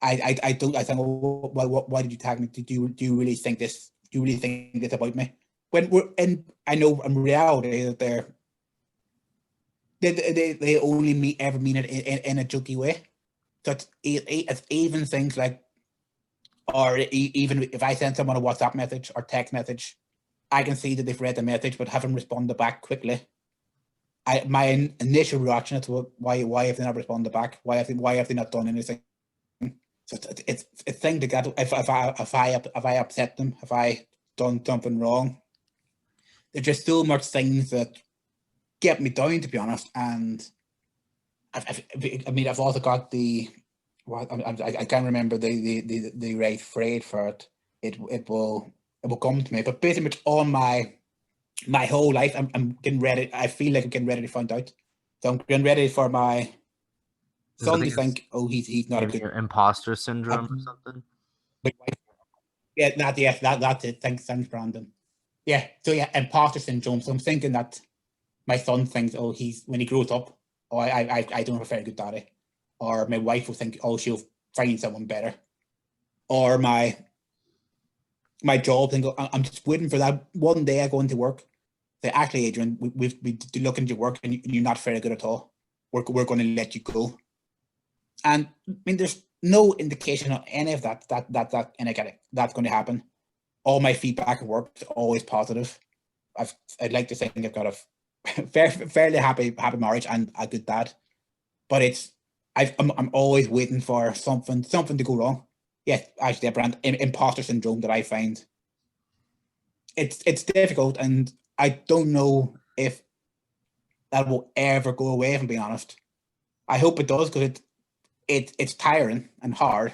oh, why did you tag me? Do you really think this? Do you really think this about me? When I know in reality that they only ever mean it in a jokey way. So it's even things like, or even if I send someone a WhatsApp message or text message, I can see that they've read the message but haven't responded back quickly. My initial reaction is, why have they not responded back? Why have they not done anything? So it's a thing to get. If I upset them, if I done something wrong, there's just so much things that get me down, to be honest. And I've also got the, I can't remember the right phrase for it. It will come to me. But pretty much all my whole life, I'm getting ready. I feel like I'm getting ready to find out. So I'm getting ready for my son to think, oh, he's not maybe a good imposter syndrome or something. Yeah, that's it. Thanks, Brandon. Yeah, so yeah, imposter syndrome. So I'm thinking that my son thinks, oh, when he grows up, oh, I don't have a very good daddy, or my wife will think, oh, she'll find someone better, or my job thing. I'm just waiting for that one day I go into work. Say, actually, Adrian, we do look into your work and you're not very good at all. We're going to let you go. And I mean, there's no indication of any of that's going to happen. All my feedback at work is always positive. I'd like to think I've got a fairly happy marriage and a good dad, but I'm always waiting for something to go wrong. Yes, actually, brand imposter syndrome that I find it's difficult, and I don't know if that will ever go away. If I'm being honest, I hope it does, because it's tiring and hard.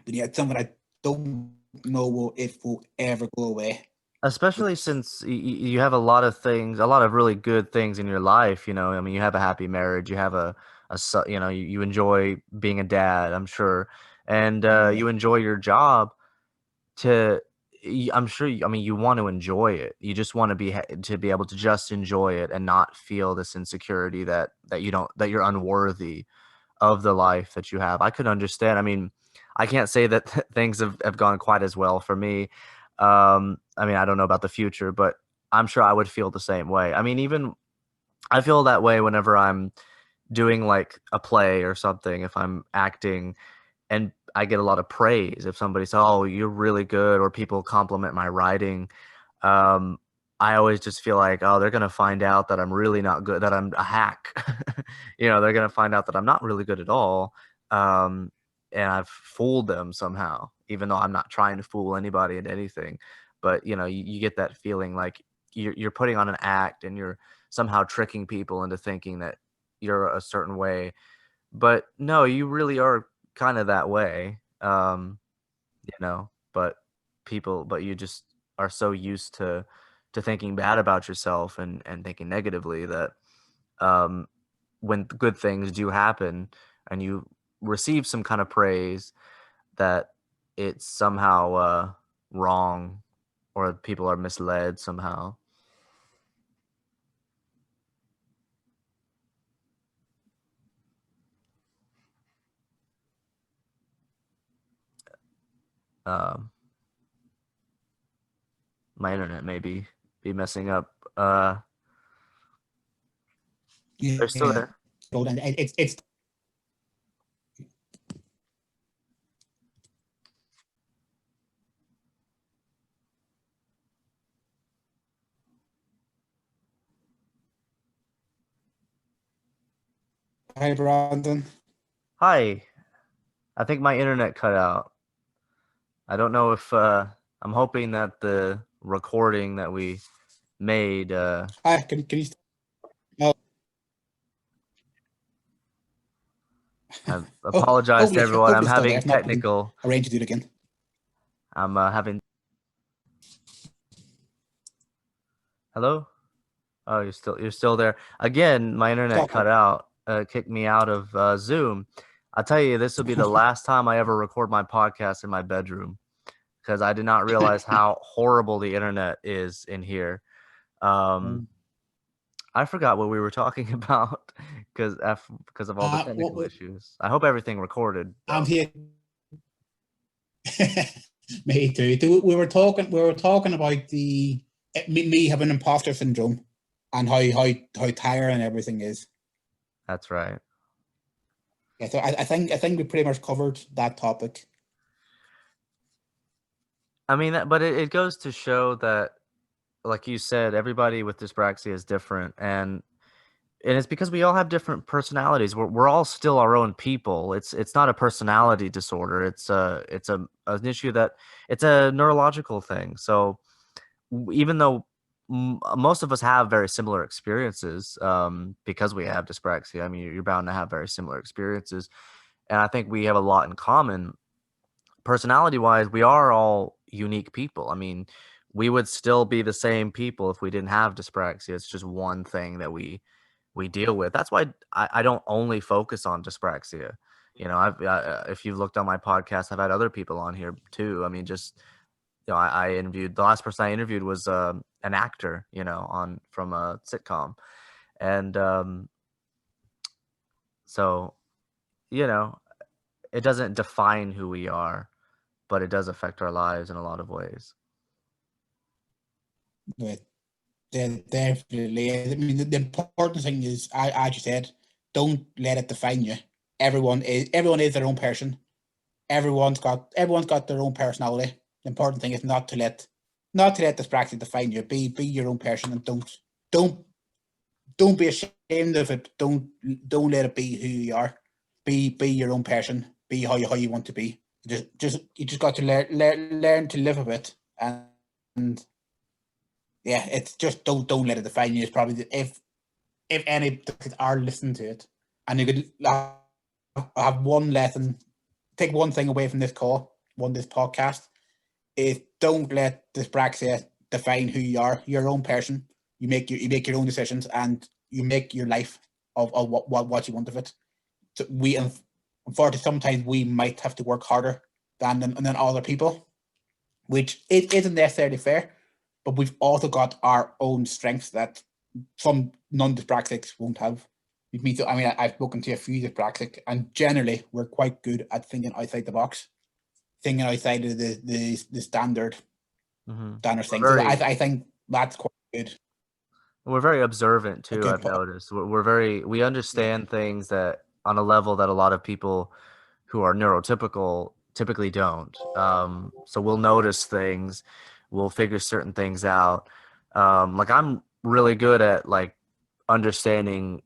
But yeah, it's something I don't know if will ever go away. Especially since you have a lot of things, a lot of really good things in your life. I mean, you have a happy marriage, you have a son, you enjoy being a dad, I'm sure, and you enjoy your job. I'm sure. I mean, you want to enjoy it. You just want to be able to just enjoy it and not feel this insecurity that you're unworthy of the life that you have. I could understand. I mean, I can't say that things have gone quite as well for me. I mean, I don't know about the future, but I'm sure I would feel the same way. I mean, even I feel that way whenever I'm doing like a play or something, if I'm acting and I get a lot of praise. If somebody says, "Oh, you're really good," or people compliment my writing, um, I always just feel like, oh, they're gonna find out that I'm really not good, that I'm a hack. They're gonna find out that I'm not really good at all, and I've fooled them somehow, even though I'm not trying to fool anybody into anything. But you get that feeling like you're putting on an act and you're somehow tricking people into thinking that you're a certain way. But no, you really are kind of that way. But you just are so used to thinking bad about yourself and thinking negatively that when good things do happen and you receive some kind of praise, that it's somehow wrong, or people are misled somehow. Um, my internet may be messing up. They're still Yeah, there. and it's Hi, Brandon. Hi. I think my internet cut out. I don't know if I'm hoping that the recording that we made. Hi, can you? Oh, I apologize to everyone. I'm hopefully it's still there. having If not, we can technical. arrange to do it again. I'm having. Hello. Oh, you're still there again. My internet Stop. cut out. Kicked me out of Zoom. I'll tell you, this will be the last time I ever record my podcast in my bedroom, because I did not realize how horrible the internet is in here. Um, I forgot what we were talking about because of all the technical issues. I hope everything recorded. I'm here. Me too. We were talking about me having imposter syndrome and how tired and everything is. That's right. Yeah, so I think we pretty much covered that topic. I mean, but it goes to show that, like you said, everybody with dyspraxia is different, and it's because we all have different personalities. We're all still our own people. It's not a personality disorder. It's an issue that it's a neurological thing. So even though most of us have very similar experiences, because we have dyspraxia, I mean, you're bound to have very similar experiences, and I think we have a lot in common. Personality wise, we are all unique people. I mean, we would still be the same people if we didn't have dyspraxia. It's just one thing that we deal with. That's why I don't only focus on dyspraxia. You know, if you've looked on my podcast, I've had other people on here too. I mean, just I interviewed, the last person I interviewed was an actor, from a sitcom, and so it doesn't define who we are, but it does affect our lives in a lot of ways. But definitely, I mean, the important thing is, as you said, don't let it define you. Everyone is their own person. Everyone's got their own personality. The important thing is not to let dyspraxia define you. Be your own person, and don't be ashamed of it. Don't let it be who you are. Be your own person. Be how you want to be. You just got to learn to live with it, and yeah, it's just don't let it define you. It's probably if any are listening to it, and you could have one lesson, take one thing away from this podcast, is don't let dyspraxia define who you are. You're your own person. You make your own decisions, and you make your life of what you want of it. So unfortunately, sometimes we might have to work harder than other people, which it isn't necessarily fair. But we've also got our own strengths that some non-dyspraxics won't have. I've spoken to a few dyspraxic, and generally we're quite good at thinking outside the box, thinking outside of the standard thing. So I think that's quite good. We're very observant too. I've noticed we understand things that on a level that a lot of people who are neurotypical typically don't. So we'll notice things, we'll figure certain things out. Like I'm really good at like understanding,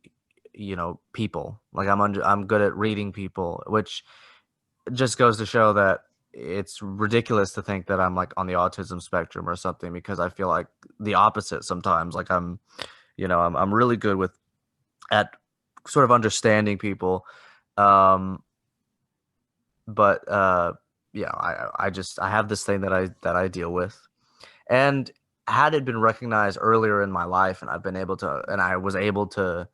people. Like I'm good at reading people, which just goes to show that it's ridiculous to think that I'm like on the autism spectrum or something, because I feel like the opposite sometimes. Like I'm really good at sort of understanding people. But yeah, I have this thing that I deal with, and had it been recognized earlier in my life, and I was able to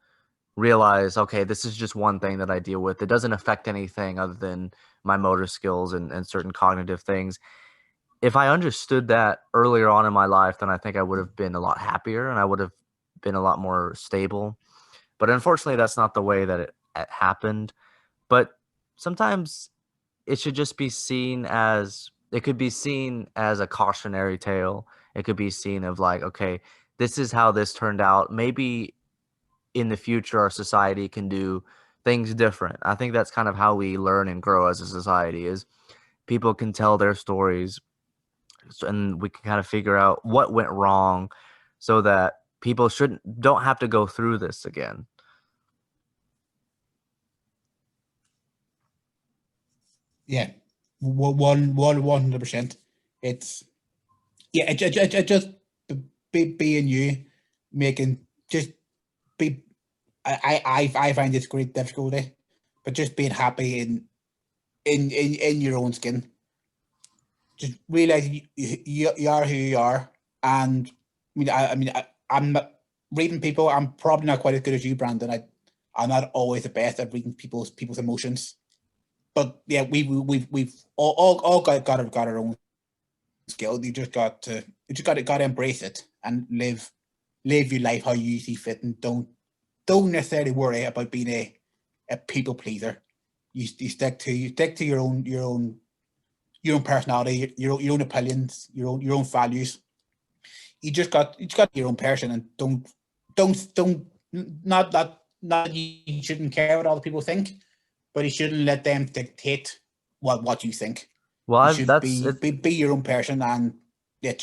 realize, okay, this is just one thing that I deal with. It doesn't affect anything other than my motor skills and certain cognitive things. If I understood that earlier on in my life, then I think I would have been a lot happier and I would have been a lot more stable. But unfortunately, that's not the way that it happened. But sometimes it should just be seen as it could be seen as a cautionary tale. It could be seen of like, okay, this is how this turned out. Maybe in the future our society can do things different. I think that's kind of how we learn and grow as a society, is people can tell their stories, and we can kind of figure out what went wrong so that people don't have to go through this again. Yeah, 100%. It's just being you, making just be. I find this great difficulty, but just being happy in your own skin. Just realize you are who you are, and I'm not reading people. I'm probably not quite as good as you, Brandon. I'm not always the best at reading people's emotions, but yeah, we've all got our own skill. You just got to embrace it and live live your life how you see fit, and don't necessarily worry about being a people pleaser. You stick to your own personality, your own opinions, your own values. You just got your own person, and don't not that you shouldn't care what other people think, but you shouldn't let them dictate what you think. Well, You should be your own person, and yeah.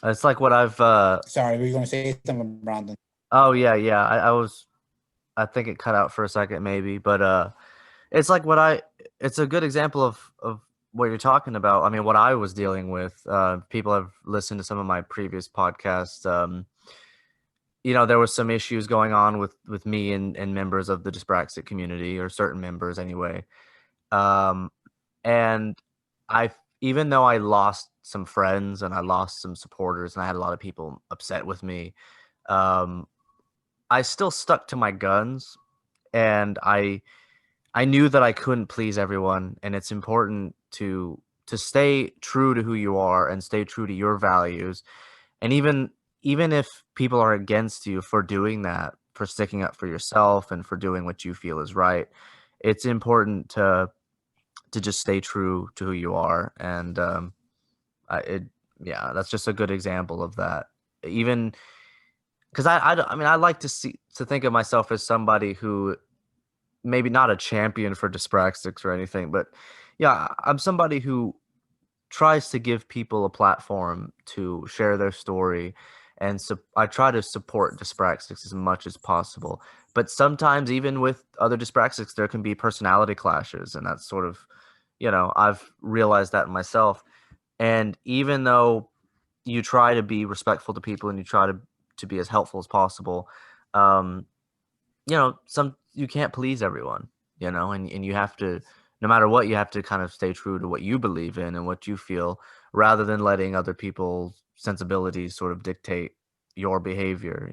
It's like what I've. Sorry, were you going to say something, Brandon? Oh yeah. I think it cut out for a second, maybe, but it's like it's a good example of what you're talking about. I mean, what I was dealing with. People have listened to some of my previous podcasts. There was some issues going on with me and members of the Dyspraxic community, or certain members anyway. And even though I lost some friends and I lost some supporters and I had a lot of people upset with me, I still stuck to my guns, and I knew that I couldn't please everyone, and it's important to stay true to who you are and stay true to your values. And even if people are against you for doing that, for sticking up for yourself and for doing what you feel is right, it's important to just stay true to who you are. And that's just a good example of that. Even because I mean, I like to think of myself as somebody who, maybe not a champion for Dyspraxics or anything, but yeah, I'm somebody who tries to give people a platform to share their story, and so I try to support Dyspraxics as much as possible. But sometimes, even with other Dyspraxics, there can be personality clashes, and that's sort of, I've realized that myself. And even though you try to be respectful to people and you try to be as helpful as possible, you can't please everyone, and you have to, no matter what, you have to kind of stay true to what you believe in and what you feel, rather than letting other people's sensibilities sort of dictate your behavior.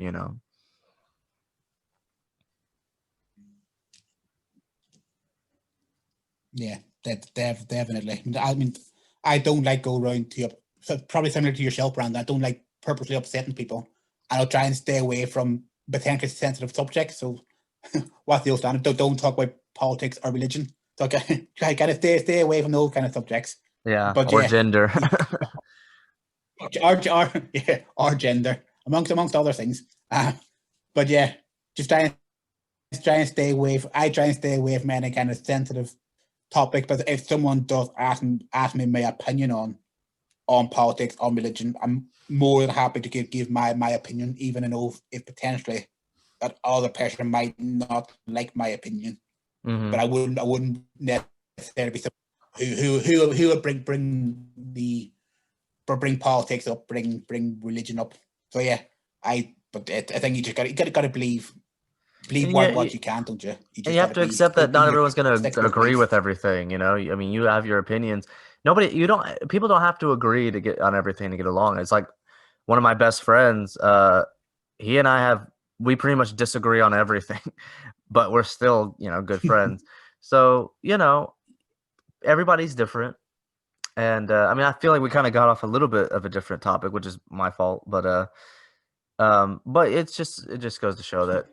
Yeah, definitely. I mean, I don't like go around to probably similar to yourself, Brandon. I don't like purposely upsetting people. I'll try and stay away from potentially sensitive subjects. So, what's the old standard? Don't talk about politics or religion. So, I gotta stay away from those kind of subjects. Yeah, But or yeah, gender. or gender, amongst other things. But yeah, just try and stay away. I try and stay away from any kind of sensitive topic. But if someone does ask me my opinion on politics, on religion, I'm more than happy to give my opinion, even though if potentially that other person might not like my opinion. Mm-hmm. But I wouldn't necessarily be someone who would bring politics up, bring religion up. So yeah, I think you just got to believe what you can, don't you? And you have to accept that not everyone's going to agree with everything. I mean, you have your opinions. People don't have to agree to get on everything to get along. It's like one of my best friends, he and we pretty much disagree on everything, but we're still, good friends. So, everybody's different. And I mean, I feel like we kind of got off a little bit of a different topic, which is my fault. But it just goes to show that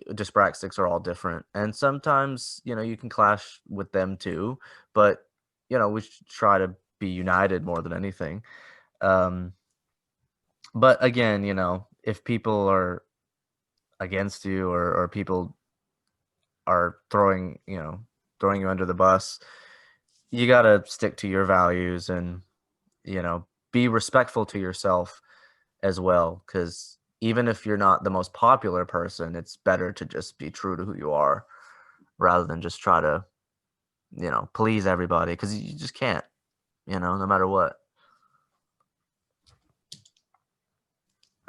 Dyspraxics are all different, and sometimes you can clash with them too. But we should try to be united more than anything. But again, if people are against you, or people are throwing you under the bus, you gotta stick to your values and be respectful to yourself as well, because even if you're not the most popular person, it's better to just be true to who you are rather than just try to please everybody, because you just can't, no matter what.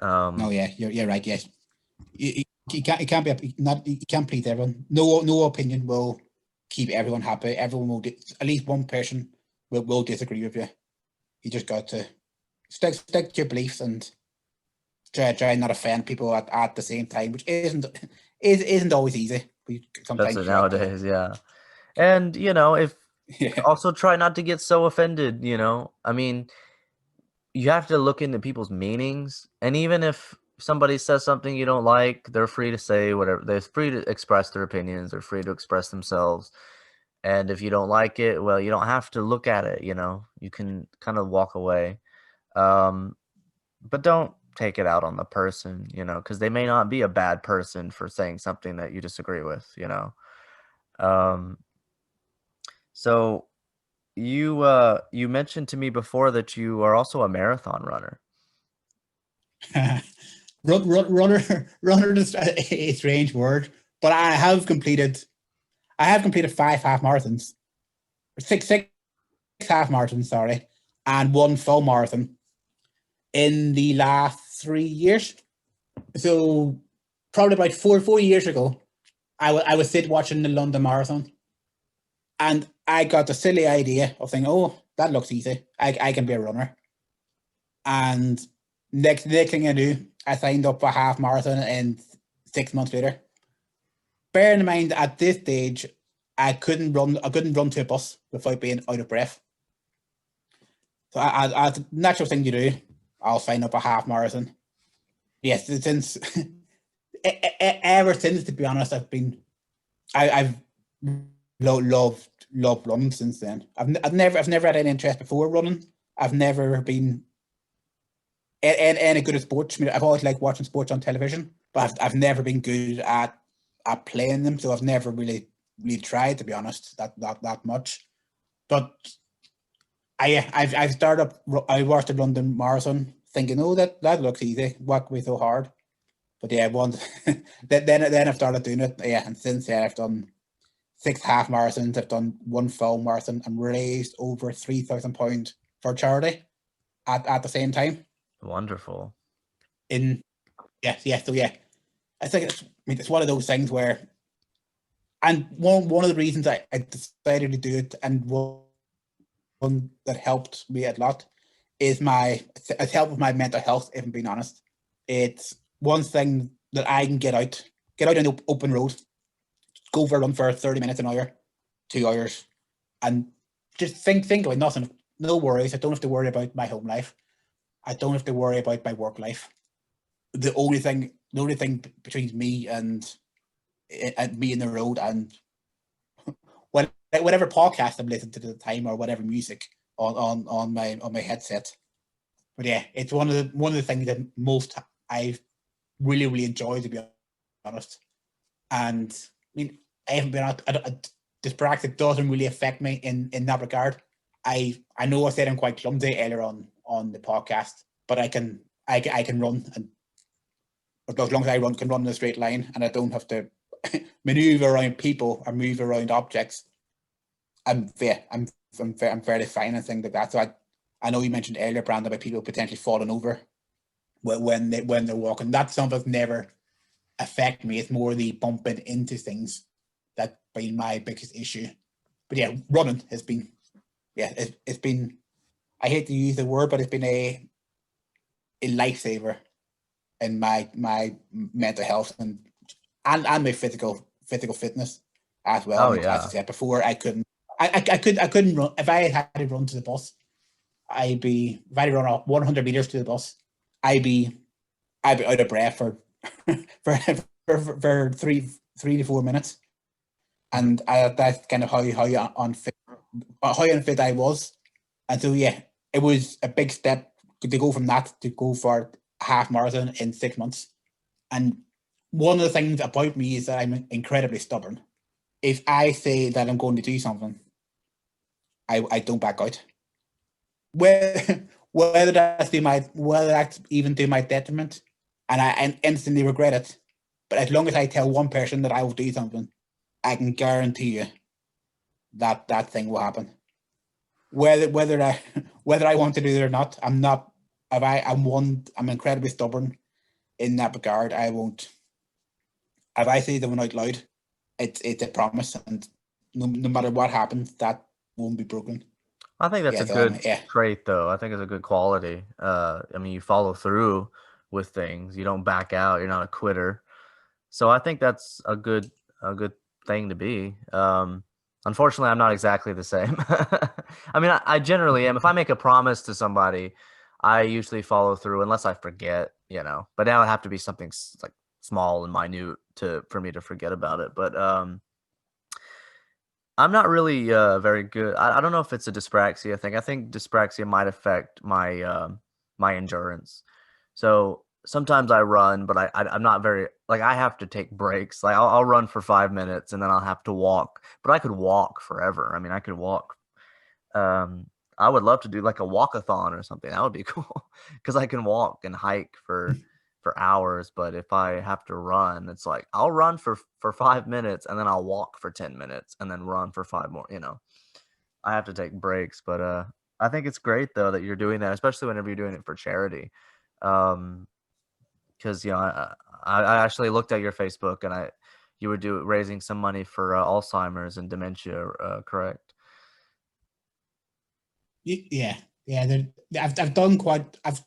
No, yeah, you're right. Yes, you can't you can't please everyone. No opinion will keep everyone happy. Everyone will at least one person will disagree with you. You just got to stick to your beliefs and try not offend people at the same time, which isn't always easy. That's it nowadays, yeah. And if also try not to get so offended. I mean, you have to look into people's meanings, and even if somebody says something you don't like, they're free to say whatever. They're free to express their opinions. They're free to express themselves. And if you don't like it, well, you don't have to look at it. You can kind of walk away. Um, but don't take it out on the person, because they may not be a bad person for saying something that you disagree with. Um, so you mentioned to me before that you are also a marathon runner. Runner is a strange word, but I have completed 5 half marathons, six half marathons, sorry, and one full marathon in the last 3 years. So probably about 4 years ago, I was sit watching the London Marathon, and I got the silly idea of thinking, oh, that looks easy. I can be a runner. And next thing I do, I signed up for a half marathon, and 6 months later. Bear in mind, at this stage, I couldn't run. I couldn't run to a bus without being out of breath. So, as a natural thing to do, I'll sign up a half marathon. Yes, since ever since, to be honest, I've loved running since then. I've never had any interest before running. I've never been any good at sports. I mean, I've always liked watching sports on television, but I've never been good at playing them. So I've never really tried, to be honest, that much. But I've started up. I watched the London Marathon, thinking, oh, that looks easy. What could be so hard? But yeah, once then I've started doing it. Yeah, and since then I've done 6 half marathons. I've done one full marathon and raised over £3,000 for charity at the same time. Wonderful. In so yeah, I think it's one of those things where, and one of the reasons I decided to do it, and one that helped me a lot, is it's helped with my mental health. If I'm being honest, it's one thing that I can get out on the open road, go for a run for 30 minutes, an hour, 2 hours, and just think about nothing. No worries. I don't have to worry about my home life. I don't have to worry about my work life. The only thing between me and me in the road, and whatever podcast I'm listening to at the time, or whatever music on my headset. But yeah, it's one of the things that most I really enjoy, to be honest. And I mean, I haven't been Dyspraxic doesn't really affect me in that regard. I know I said I'm quite clumsy earlier on the podcast, but I can run, and as long as I can run in a straight line, and I don't have to maneuver around people or move around objects. I'm fairly fine and things like that. So I know you mentioned earlier, Brandon, about people potentially falling over when they're walking. That's something that's never affect me. It's more the bumping into things that's been my biggest issue. But yeah, running has been, it's been, I hate to use the word, but it's been a lifesaver in my mental health and my physical fitness as well. Oh I mean, as I yeah. said before, I couldn't run. If I had to run to the bus, if I had to run 100 meters to the bus, I'd be out of breath for for, for 3 to 4 minutes. And that's kind of how unfit I was. And so yeah, it was a big step to go from that to go for a half marathon in 6 months. And one of the things about me is that I'm incredibly stubborn. If I say that I'm going to do something, I don't back out. Whether that's even to my detriment, and I instantly regret it. But as long as I tell one person that I will do something, I can guarantee you that thing will happen. Whether I whether I want to do it or not, I'm not. If I'm incredibly stubborn in that regard. I won't. If I say them out loud, it's a promise, and no matter what happens, that won't be broken. I think that's Yeah, a so good trait, though. I think it's a good quality. I mean, you follow through with things. You don't back out. You're not a quitter. So I think that's a good thing to be. Unfortunately, I'm not exactly the same. I mean, I generally am. If I make a promise to somebody, I usually follow through unless I forget, you know. But now it have to be something like small and minute for me to forget about it. But I'm not really very good. I don't know if it's a dyspraxia thing. I think dyspraxia might affect my endurance. So sometimes I run, but I'm not very like I have to take breaks. Like I'll run for 5 minutes and then I'll have to walk. But I could walk forever. I mean, I could walk. Um, I would love to do like a walkathon or something. That would be cool because I can walk and hike for hours. But if I have to run, it's like I'll run for 5 minutes and then I'll walk for 10 minutes and then run for five more. You know, I have to take breaks. But I think it's great though that you're doing that, especially whenever you're doing it for charity. Because you know, I actually looked at your Facebook and you were raising some money for Alzheimer's and dementia, correct? Yeah, yeah. I've done quite. I've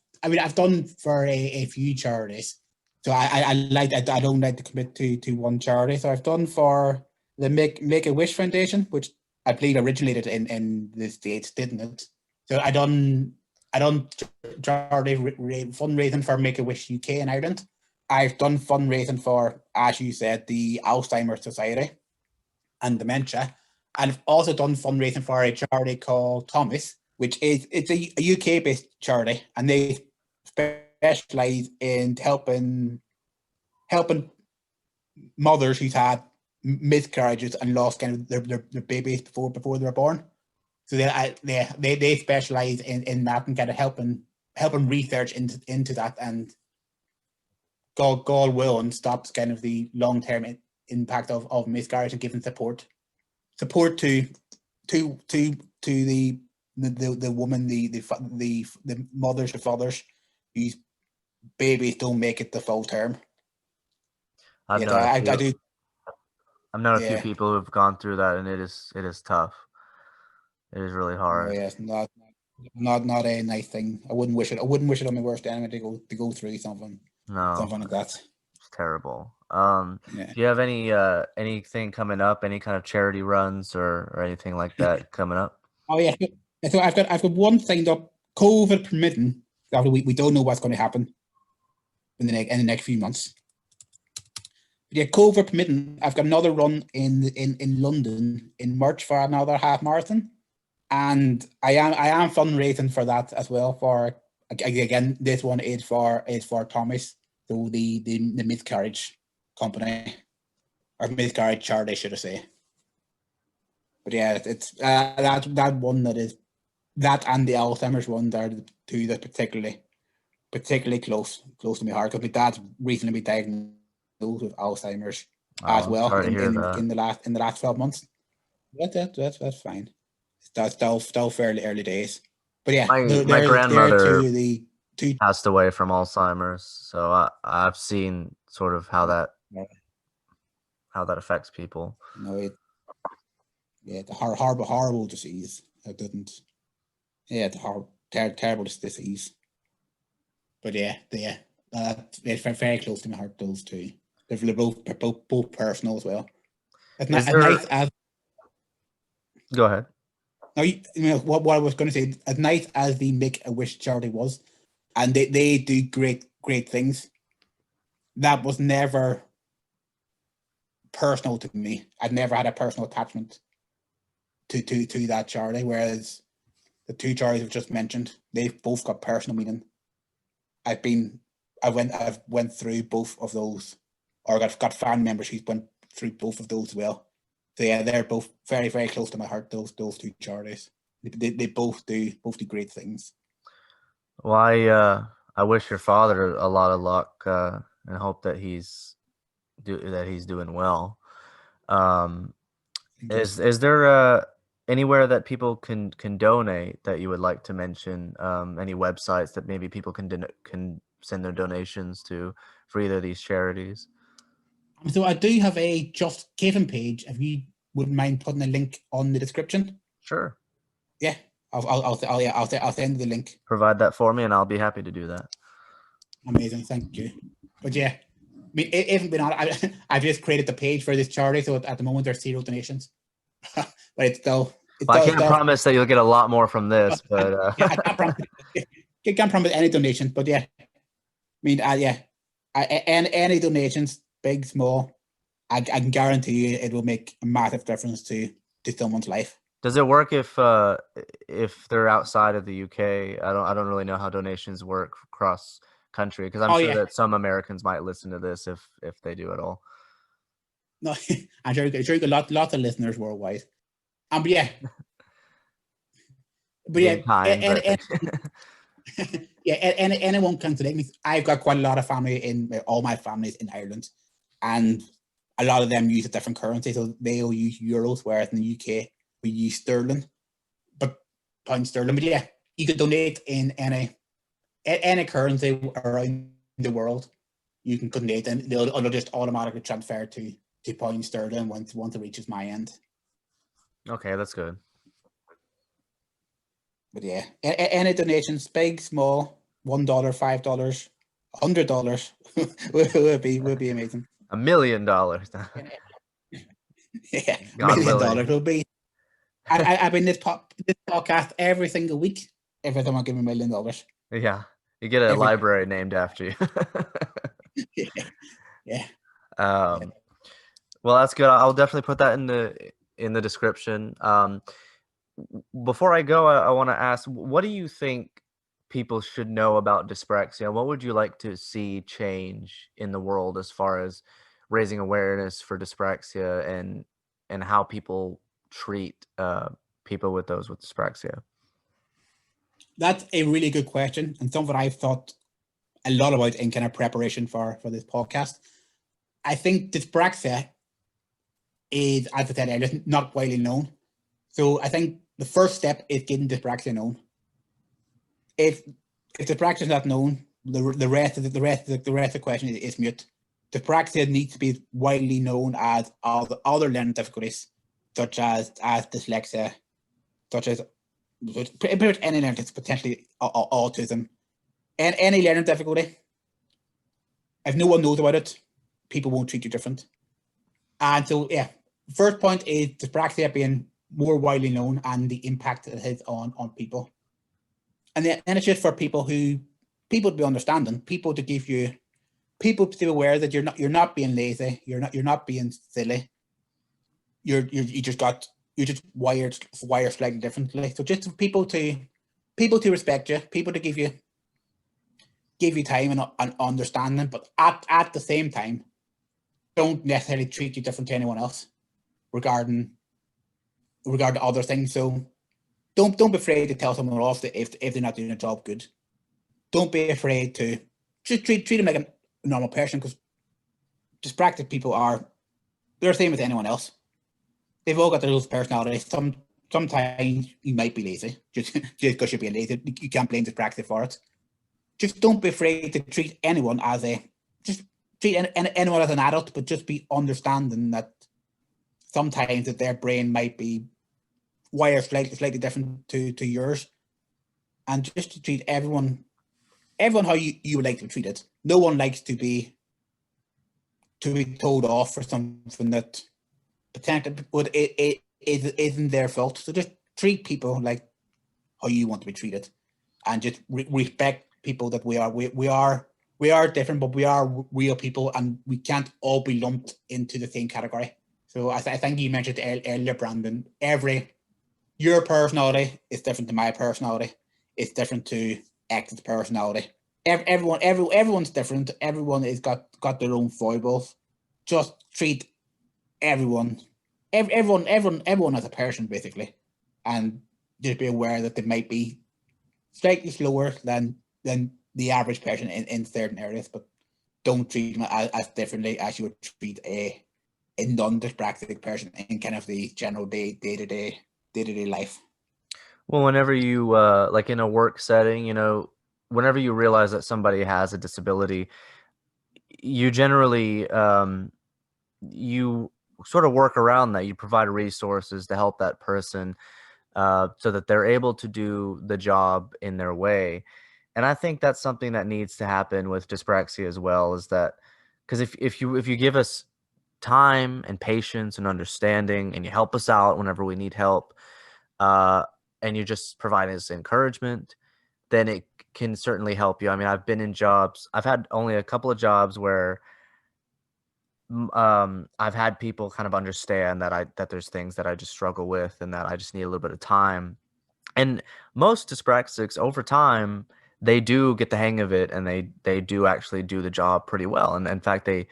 done for a few charities. So I don't like to commit to one charity. So I've done for the Make a Wish Foundation, which I believe originated in the States, didn't it? So I done charity fundraising for Make a Wish UK in Ireland. I've done fundraising for, as you said, the Alzheimer Society and dementia. And I've also done fundraising for a charity called Thomas, which it's a UK based charity, and they specialize in helping mothers who's had miscarriages and lost kind of their babies before they were born. So they specialize in that and kind of helping research into that, and God willing stops kind of the long term impact of miscarriage and giving support to the woman, the mothers or fathers whose babies don't make it the full term. I've Yeah, known a I few. do. I've known a few Yeah, people who have gone through that, and it is tough. It is really no, hard. yeah, it's not a nice thing. I wouldn't wish it. I wouldn't wish it on my worst enemy to go through No, something like that. it's terrible. Yeah. Do you have anything coming up? Any kind of charity runs or anything like that coming up? Oh yeah. So I've got one signed up. COVID permitting. We don't know what's going to happen in the next few months. But yeah, COVID permitting, I've got another run in London in March for another half marathon, and I am fundraising for that as well. For again, this one is for Thomas, so the miscarriage company or miscarriage charity, should I say? But yeah, it's that one that is that and the Alzheimer's one are the two that particularly close to my heart, because my dad's recently been diagnosed with Alzheimer's as Oh, I'm well sorry to hear that. in the last 12 months. That's fine. That's still fairly early days. But yeah, My they're grandmother the two. passed away from Alzheimer's, so I've seen sort of how that affects people. No, yeah, the horrible disease. That didn't. Yeah, the terrible disease. But yeah, it's very close to my heart. Those two, they're both personal as well. Is As there? nice as Go ahead. now, you know what I was going to say. As nice as the Make a Wish charity was, and they do great things. That was never personal to me. I've never had a personal attachment to that charity. Whereas the two charities I've just mentioned, they've both got personal meaning. I've went through both of those, or got family members who went through both of those as well. So yeah, they're both very close to my heart. Those two charities, they both do great things. Well, I wish your father a lot of luck and hope that he's doing well. Um, is there anywhere that people can donate that you would like to mention? Any websites that maybe people can send their donations to for either of these charities? So I do have a Just Giving page. If you wouldn't mind putting a link on the description. Sure. Yeah, I'll send the link. Provide that for me, and I'll be happy to do that. Amazing, thank you. But yeah, I mean, it hasn't been on. I've just created the page for this charity, so at the moment there's 0 donations. But it's still. Well, I can't promise that you'll get a lot more from this, but yeah, I can't promise. can't promise any donations, but yeah, I mean, any donations, big, small, I can guarantee you it will make a massive difference to someone's life. Does it work if they're outside of the UK? I don't really know how donations work across country, because I'm Oh sure yeah, that some Americans might listen to this if they do at all. no, I'm sure you got lots of listeners worldwide. But yeah, Being kind, but yeah, anyone can select me. I've got quite a lot of family all my families in Ireland, and a lot of them use a different currency, so they'll use euros, whereas in the UK we use sterling, but pound sterling. But yeah, you could donate in any currency around the world. You can donate, and it'll just automatically transfer to pound sterling once it reaches my end. okay, that's good. But yeah, any donations, big, small, $1, $5, $100 would be amazing. $1 million. Yeah, God $1 million willing. will be. I've been this podcast every single week. Every time I give me $1 million. Yeah, you get a library named after you. Yeah. Well, that's good. I'll definitely put that in the description. Before I go, I want to ask, what do you think people should know about dyspraxia? What would you like to see change in the world as far as raising awareness for dyspraxia and how people treat people with dyspraxia? That's a really good question, and something I've thought a lot about in kind of preparation for this podcast. I think dyspraxia is, as I said earlier, not widely known. So I think the first step is getting dyspraxia known. If dyspraxia is not known, the rest of the question is mute. Dyspraxia needs to be widely known as other learning difficulties, such as dyslexia, such as pretty much any learning, potentially autism, and any learning difficulty. If no one knows about it, people won't treat you different. And so, yeah, first point is dyspraxia being more widely known and the impact it has on people. And then it's just for people to be understanding, people to be aware that you're not being lazy, you're not being silly. You just wired slightly differently. So just people to respect you, people to give you time and understanding, but at the same time, don't necessarily treat you different to anyone else regarding other things. So don't be afraid to tell someone else that if they're not doing a job good. Don't be afraid to just treat them like a normal person, because dyspraxic people they're the same as anyone else. They've all got their own personality. Sometimes you might be lazy, just because you're being lazy. You can't blame dyspraxic for it. Just don't be afraid to treat anyone treat anyone as an adult, but just be understanding that sometimes that their brain might be wired slightly different to yours, and just to treat everyone how you would like to be treated. No one likes to be told off for something that potentially it isn't their fault. So just treat people like how you want to be treated, and just respect people that we are different, but we are real people, and we can't all be lumped into the same category. So I think you mentioned earlier, Brandon, your personality is different to my personality. It's different to X's personality. Everyone's different. Everyone has got their own foibles. Just treat everyone as a person, basically, and just be aware that they might be slightly slower than the average person in certain areas, but don't treat them as differently as you would treat a non-dyspraxic person in kind of the general day-to-day life. Well, whenever you like in a work setting, whenever you realize that somebody has a disability, you generally you sort of work around that. You provide resources to help that person so that they're able to do the job in their way. And I think that's something that needs to happen with dyspraxia as well, is that because if you give us time and patience and understanding, and you help us out whenever we need help, and you just provide us encouragement, then it can certainly help you. I mean, I've been in jobs. I've had only a couple of jobs where I've had people kind of understand that there's things that I just struggle with and that I just need a little bit of time. And most dyspraxics over time, they do get the hang of it, and they do actually do the job pretty well. And in fact, they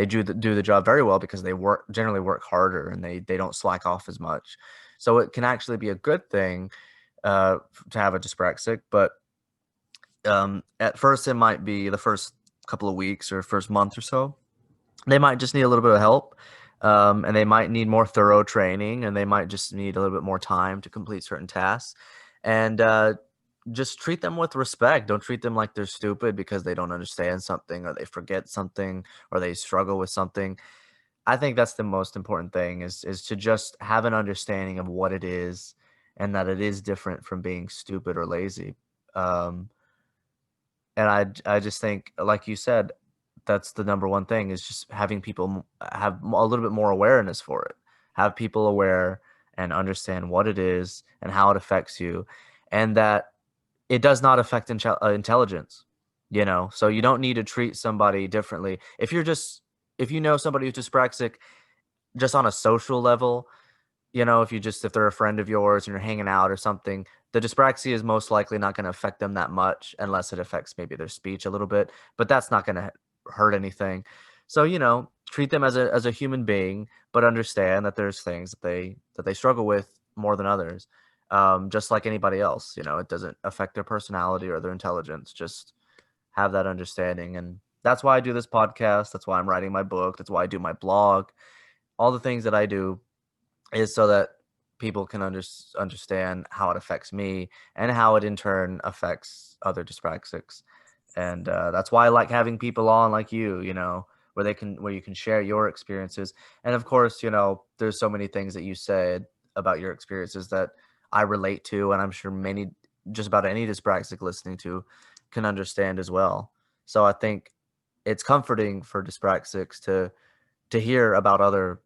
do the job very well because they generally work harder, and they don't slack off as much. So it can actually be a good thing to have a dyspraxic. But at first, it might be the first couple of weeks or first month or so, they might just need a little bit of help, and they might need more thorough training, and they might just need a little bit more time to complete certain tasks. And just treat them with respect. Don't treat them like they're stupid because they don't understand something or they forget something or they struggle with something. I think that's the most important thing is to just have an understanding of what it is and that it is different from being stupid or lazy. Um, and I just think, like you said, that's the number one thing is just having people have a little bit more awareness for it. Have people aware and understand what it is and how it affects you, and that it does not affect intelligence. So you don't need to treat somebody differently. If you know somebody who's dyspraxic just on a social level, if they're a friend of yours and you're hanging out or something, the dyspraxia is most likely not going to affect them that much unless it affects maybe their speech a little bit, but that's not going to hurt anything. So, treat them as a human being, but understand that there's things that they struggle with more than others. Just like anybody else, it doesn't affect their personality or their intelligence. Just have that understanding. And that's why I do this podcast. That's why I'm writing my book. That's why I do my blog. All the things that I do is so that people can understand how it affects me and how it in turn affects other dyspraxics. And that's why I like having people on like you, where you can share your experiences. And of course, there's so many things that you said about your experiences that I relate to, and I'm sure just about any dyspraxic listening to can understand as well. So I think it's comforting for dyspraxics to hear about other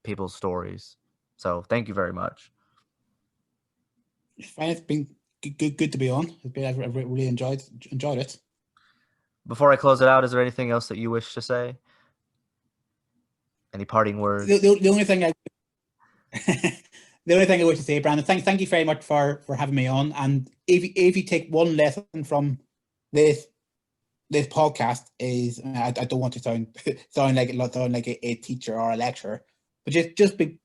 people's stories. So thank you very much. It's fine. It's been good to be on. I've really enjoyed it. Before I close it out, is there anything else that you wish to say? Any parting words? The only thing I the only thing I wish to say, Brandon, thank you very much for having me on. And if you take one lesson from this podcast is, I don't want to sound like a teacher or a lecturer, but just be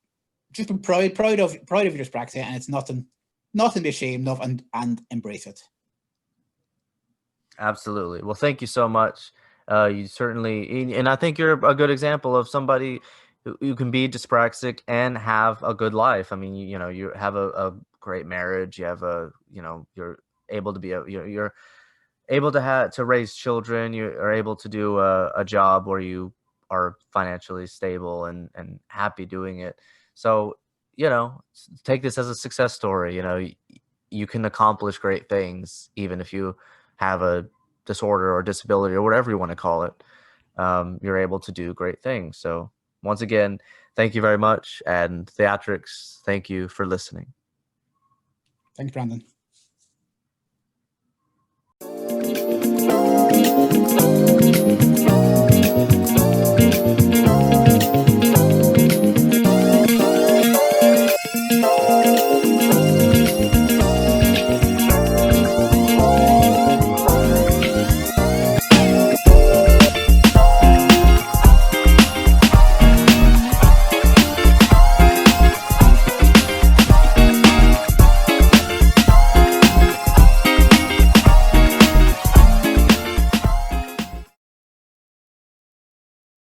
proud of your dyspraxia, and it's nothing to be ashamed of, and embrace it. Absolutely. Well, thank you so much. You certainly, and I think you're a good example of somebody who can be dyspraxic and have a good life. I mean, you have a great marriage. You have you're able to you're able to raise children. You are able to do a job where you are financially stable and happy doing it. So, take this as a success story. You can accomplish great things even if you have a disorder or disability or whatever you want to call it. You're able to do great things. So once again, thank you very much. And Theatrics, thank you for listening. Thanks, Brandon.